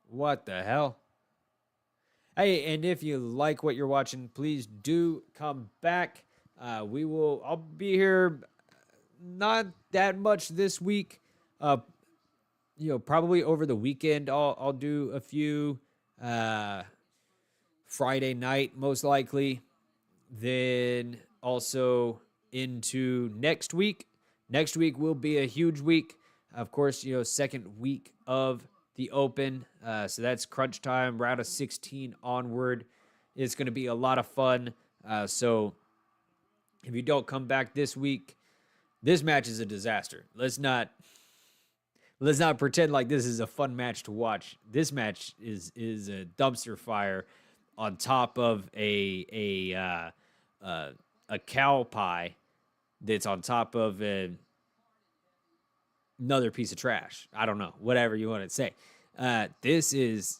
What the hell? Hey, and if you like what you're watching, please do come back. I'll be here not that much this week. Probably over the weekend I'll do a few. Friday night, most likely. Then also into next week. Next week will be a huge week. Of course, second week of the Open. So that's crunch time, round of 16 onward. It's going to be a lot of fun. So if you don't come back this week, this match is a disaster. Let's not pretend like this is a fun match to watch. This match is a dumpster fire on top of a cow pie that's on top of another piece of trash. I don't know, whatever you want to say. This is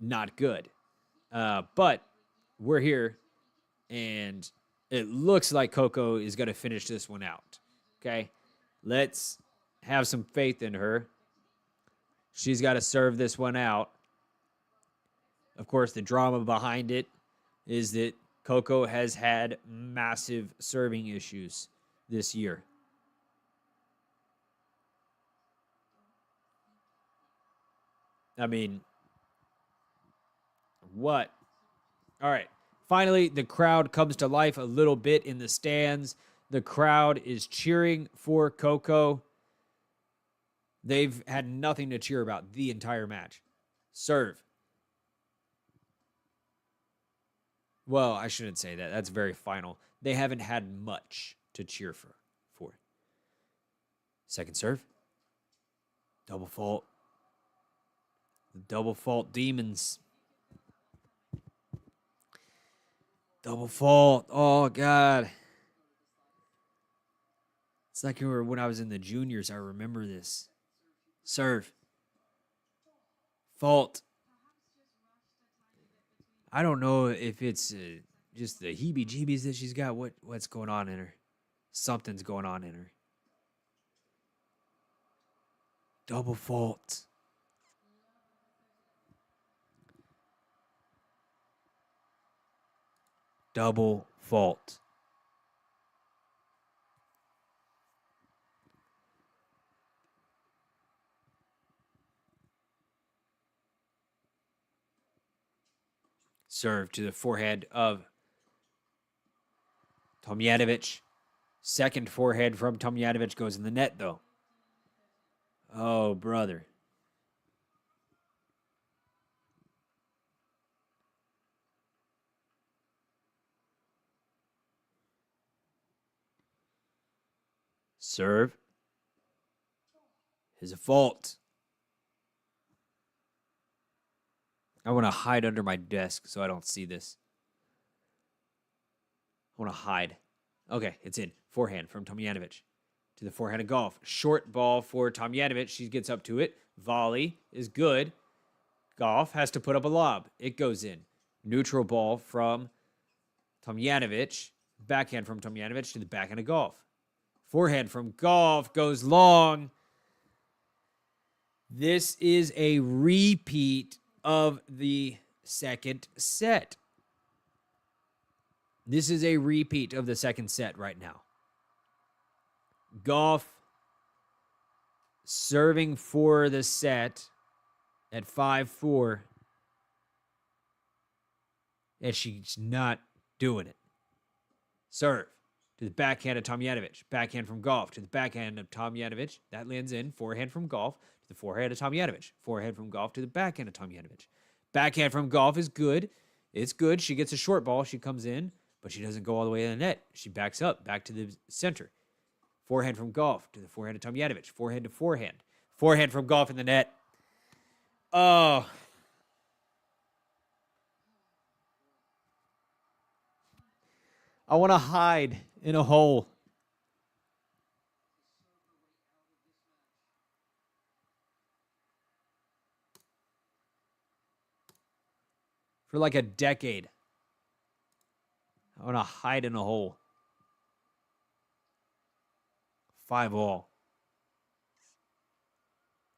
not good. But we're here, and it looks like Coco is going to finish this one out. Okay? Let's have some faith in her. She's got to serve this one out. Of course, the drama behind it is that Coco has had massive serving issues this year. I mean, what? All right. Finally, the crowd comes to life a little bit in the stands. The crowd is cheering for Coco. They've had nothing to cheer about the entire match. Serve. Well, I shouldn't say that. That's very final. They haven't had much to cheer for. Second serve. Double fault. The double fault demons. Double fault. Oh, God. It's like when I was in the juniors. I remember this. Serve. Fault. I don't know if it's just the heebie-jeebies that she's got. What's going on in her? Something's going on in her. Double fault. Double fault. Serve to the forehand of Tomljanic. Second forehand from Tomljanic goes in the net, though. Oh, brother. Serve is a fault. I want to hide under my desk so I don't see this. I want to hide. Okay, it's in. Forehand from Tomljanic to the forehand of Gauff. Short ball for Tomljanic. She gets up to it. Volley is good. Gauff has to put up a lob. It goes in. Neutral ball from Tomljanic. Backhand from Tomljanic to the backhand of Gauff. Forehand from Gauff goes long. This is a repeat of the second set. This is a repeat of the second set right now. Gauff serving for the set at 5-4. And she's not doing it. Serve to the backhand of Tomljanic. Backhand from Gauff to the backhand of Tomljanic. That lands in. Forehand from Gauff to the forehand of Tomljanic. Forehand from Gauff to the backhand of Tomljanic. Backhand from Gauff is good. It's good. She gets a short ball. She comes in, but she doesn't go all the way to the net. She backs up, back to the center. Forehand from Gauff to the forehand of Tomljanic. Forehand to forehand. Forehand from Gauff in the net. Oh. I want to hide in a hole. For like a decade. I want to hide in a hole. 5-all.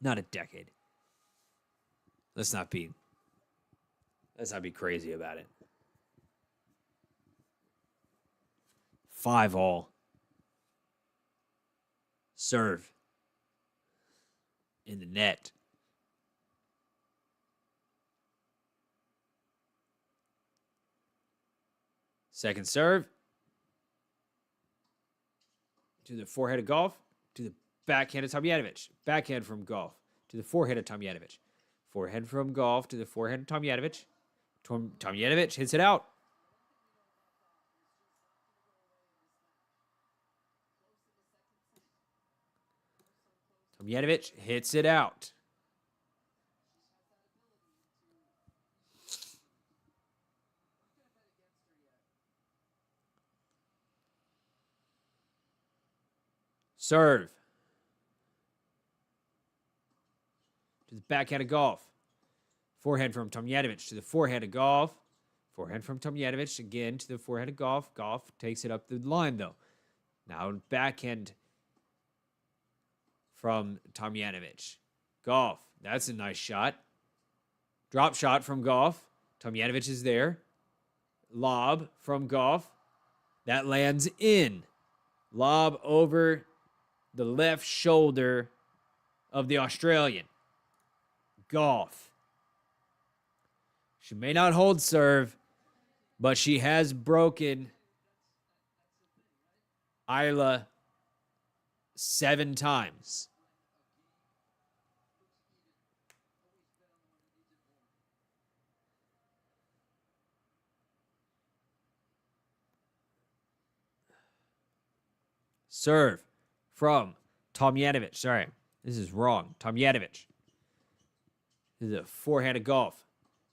Not a decade. Let's not be crazy about it. 5-all. Serve. In the net. Second serve. To the forehand of Gauff. To the backhand of Tomljanic. Backhand from Gauff. To the forehand of Tomljanic. Forehand from Gauff to the forehand of Tomljanic. Tomljanic hits it out. Tomljanic hits it out. Serve. To the backhand of Gauff. Forehand from Tomljanic to the forehand of Gauff. Forehand from Tomljanic again to the forehand of Gauff. Gauff takes it up the line though. Now backhand from Tomljanic. Gauff, that's a nice shot. Drop shot from Gauff. Tomljanic is there. Lob from Gauff. That lands in. Lob over the left shoulder of the Australian. Gauff. She may not hold serve, but she has broken Isla 7 times. Serve from Tomljanic. Sorry, this is wrong. Tomljanic. This is a forehand of Gauff.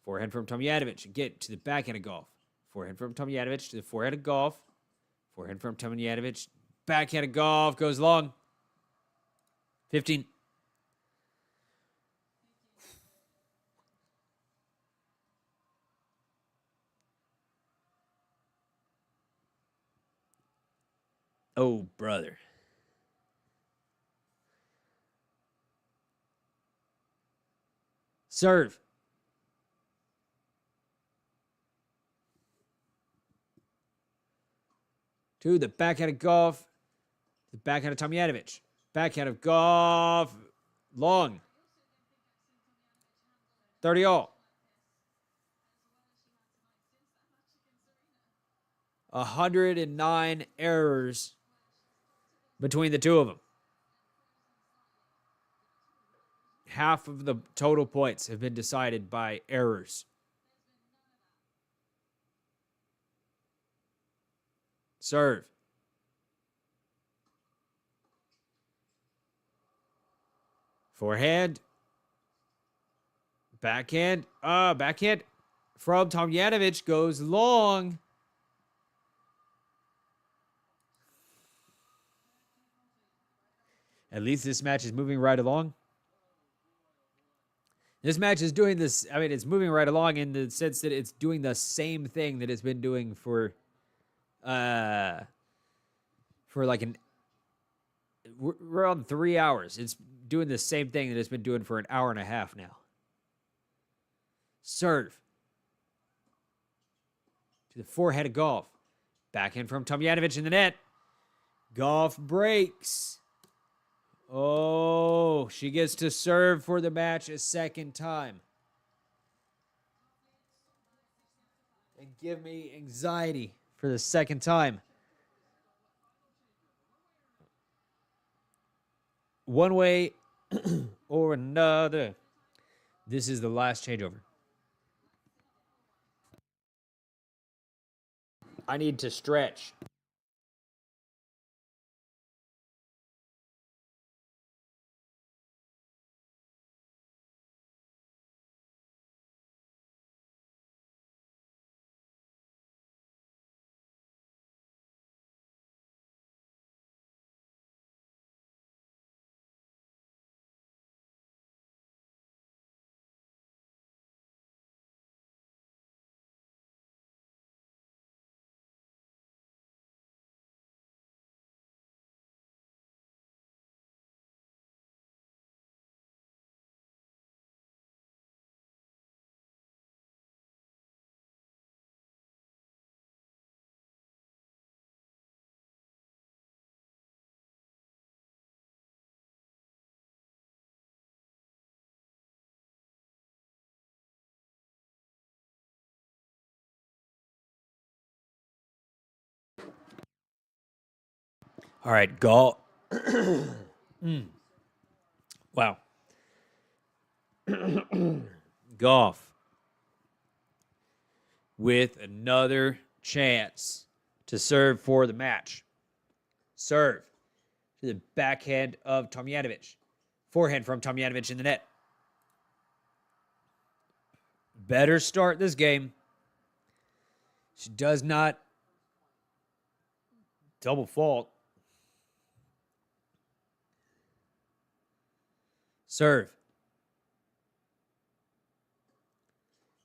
Forehand from Tomljanic. Get to the backhand of Gauff. Forehand from Tomljanic to the forehand of Gauff. Forehand from Tomljanic. Backhand of Gauff goes long. 15. Oh, brother. Serve. To the backhand of Gauff. The backhand of Tomljanic. Backhand of Gauff. Long. 30-all. 109 errors between the two of them. Half of the total points have been decided by errors. Serve. Forehand. Backhand. Backhand from Tomljanic goes long. At least this match is moving right along. This match is doing this. I mean, it's moving right along in the sense that it's doing the same thing that it's been doing for like we're on 3 hours. It's doing the same thing that it's been doing for an hour and a half now. Serve. To the forehand of Gauff. Backhand from Tomljanic in the net. Gauff breaks. Oh, she gets to serve for the match a second time. And give me anxiety for the second time. One way or another. This is the last changeover. I need to stretch. All right, Gauff. Wow. Gauff with another chance to serve for the match. Serve to the backhand of Tomljanic. Forehand from Tomljanic in the net. Better start this game. She does not double fault. Serve.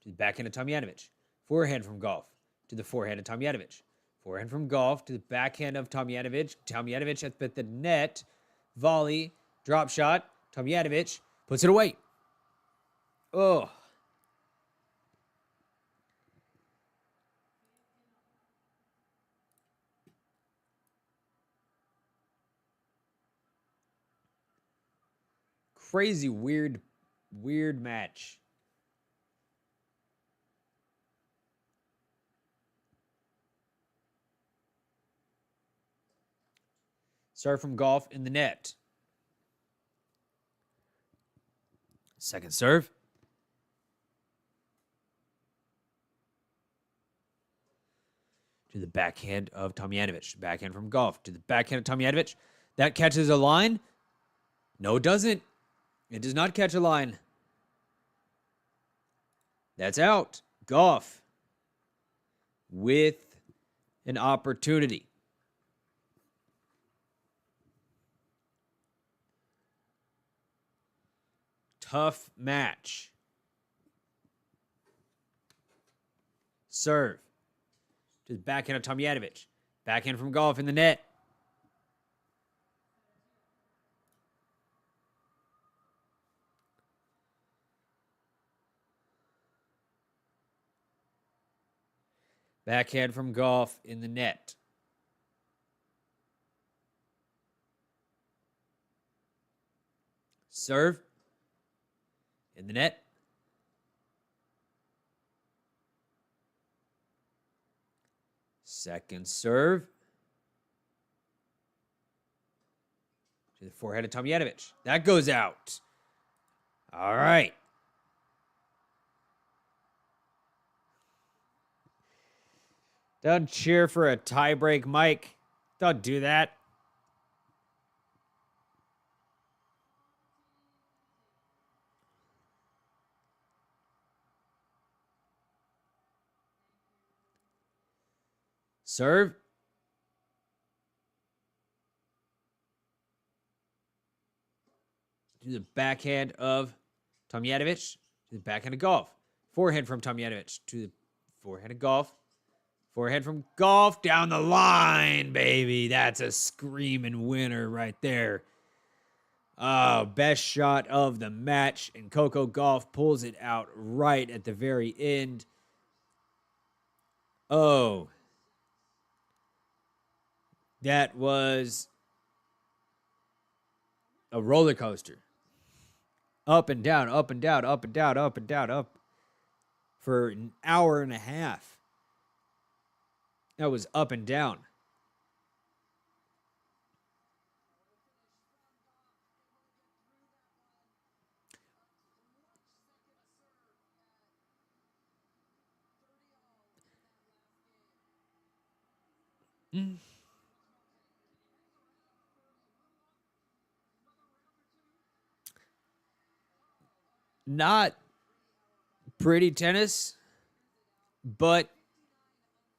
To the backhand of Tomljanic. Forehand from Gauff. To the forehand of Tomljanic. Forehand from Gauff to the backhand of Tomljanic. Tomljanic has been the net. Volley. Drop shot. Tomljanic puts it away. Oh. Crazy, weird match. Serve from Gauff in the net. Second serve. To the backhand of Tomljanic. Backhand from Gauff. To the backhand of Tomljanic. That catches a line. No, it doesn't. It does not catch a line. That's out. Gauff with an opportunity. Tough match. Serve to the backhand of Tomljanic. Backhand from Gauff in the net. Backhand from Gauff in the net. Serve in the net. Second serve. To the forehead of Tomljanic. That goes out. All right. Don't cheer for a tiebreak, Mike. Don't do that. Serve. To the backhand of Tomljanic. To the backhand of Gauff. Forehand from Tomljanic. To the forehand of Gauff. Forehand from Gauff down the line, baby. That's a screaming winner right there. Oh, best shot of the match. And Coco Gauff pulls it out right at the very end. Oh. That was a roller coaster. Up and down, up and down, up and down, up and down, up. For an hour and a half. That was up and down. Mm. Not pretty tennis, but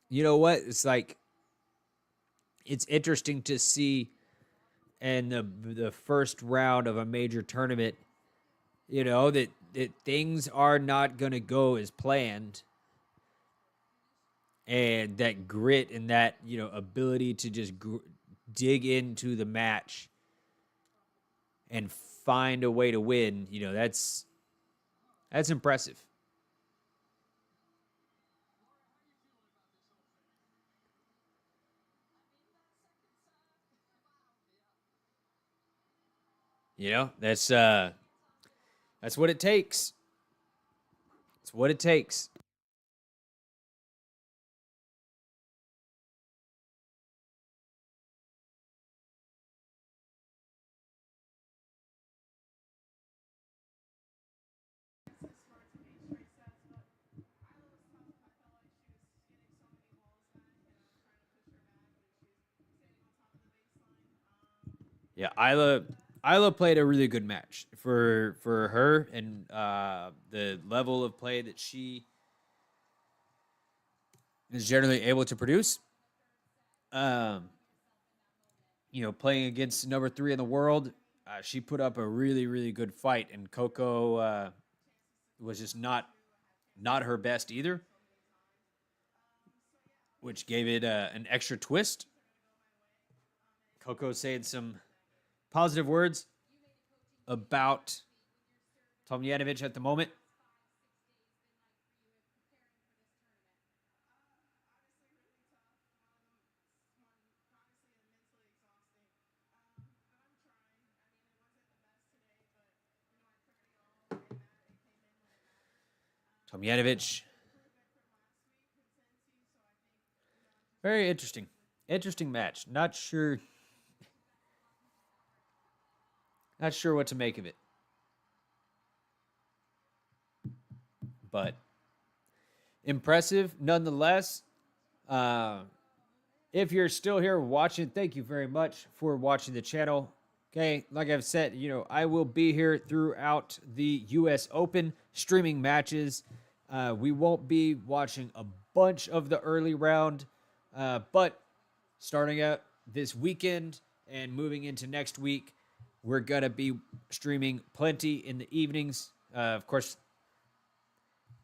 you know what? It's like it's interesting to see in the first round of a major tournament, you know, that things are not going to go as planned, and that grit and that, you know, ability to just dig into the match and find a way to win, you know, that's impressive. You know, that's what it takes. It's what it takes. Yeah, Isla played a really good match for her, and the level of play that she is generally able to produce. Um, you know, playing against number 3 in the world, she put up a really good fight, and Coco was just not her best either, which gave it an extra twist. Coco saying some positive words about Tomljanovic at the moment. Tomljanovic, very interesting match. Not sure what to make of it, but impressive nonetheless. Uh, if you're still here watching, thank you very much for watching the channel. Okay, like I've said, you know, I will be here throughout the U.S. Open streaming matches. We won't be watching a bunch of the early round, but starting out this weekend and moving into next week, we're going to be streaming plenty in the evenings. Of course,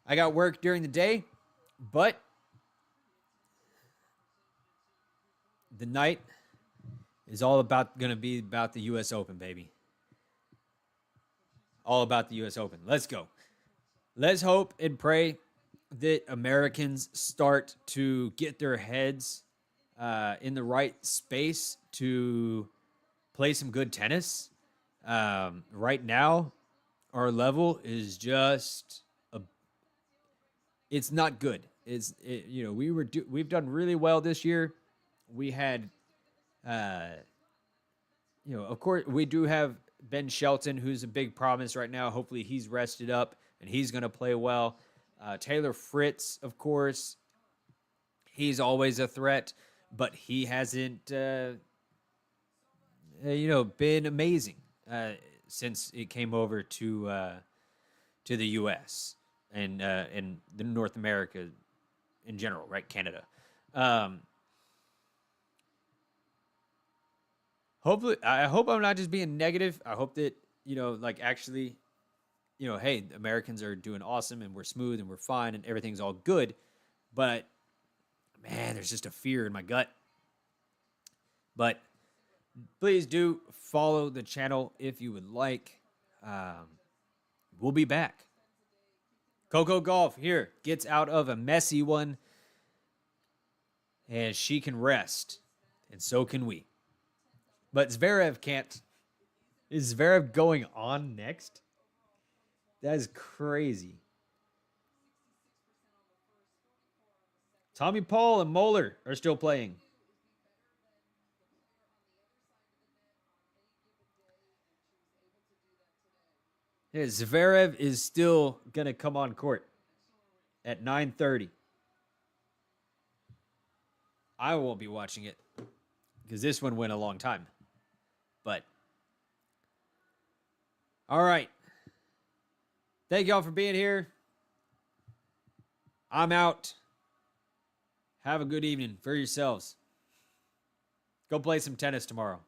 I got work during the day, but the night is all about going to be about the U.S. Open, baby. All about the U.S. Open. Let's go. Let's hope and pray that Americans start to get their heads in the right space to play some good tennis. Right now, our level is just it's not good. You know, we've done really well this year. We had uh, you know, of course, we do have Ben Shelton, who's a big promise right now. Hopefully, he's rested up and he's going to play well. Taylor Fritz, of course, he's always a threat, but he hasn't, you know, been amazing since it came over to the U.S. and the North America in general, right? Canada. Um, Hopefully, I hope I'm not just being negative. I hope that, you know, like actually, you know, hey, Americans are doing awesome and we're smooth and we're fine and everything's all good. But man, there's just a fear in my gut. But please do follow the channel if you would like. Um, we'll be back. Coco Gauff here gets out of a messy one, and she can rest, and so can we. But Zverev can't. Is Zverev going on next? That is crazy. Tommy Paul and Moeller are still playing. Yeah, Zverev is still going to come on court at 9:30. I won't be watching it because this one went a long time. But, all right. Thank y'all for being here. I'm out. Have a good evening for yourselves. Go play some tennis tomorrow.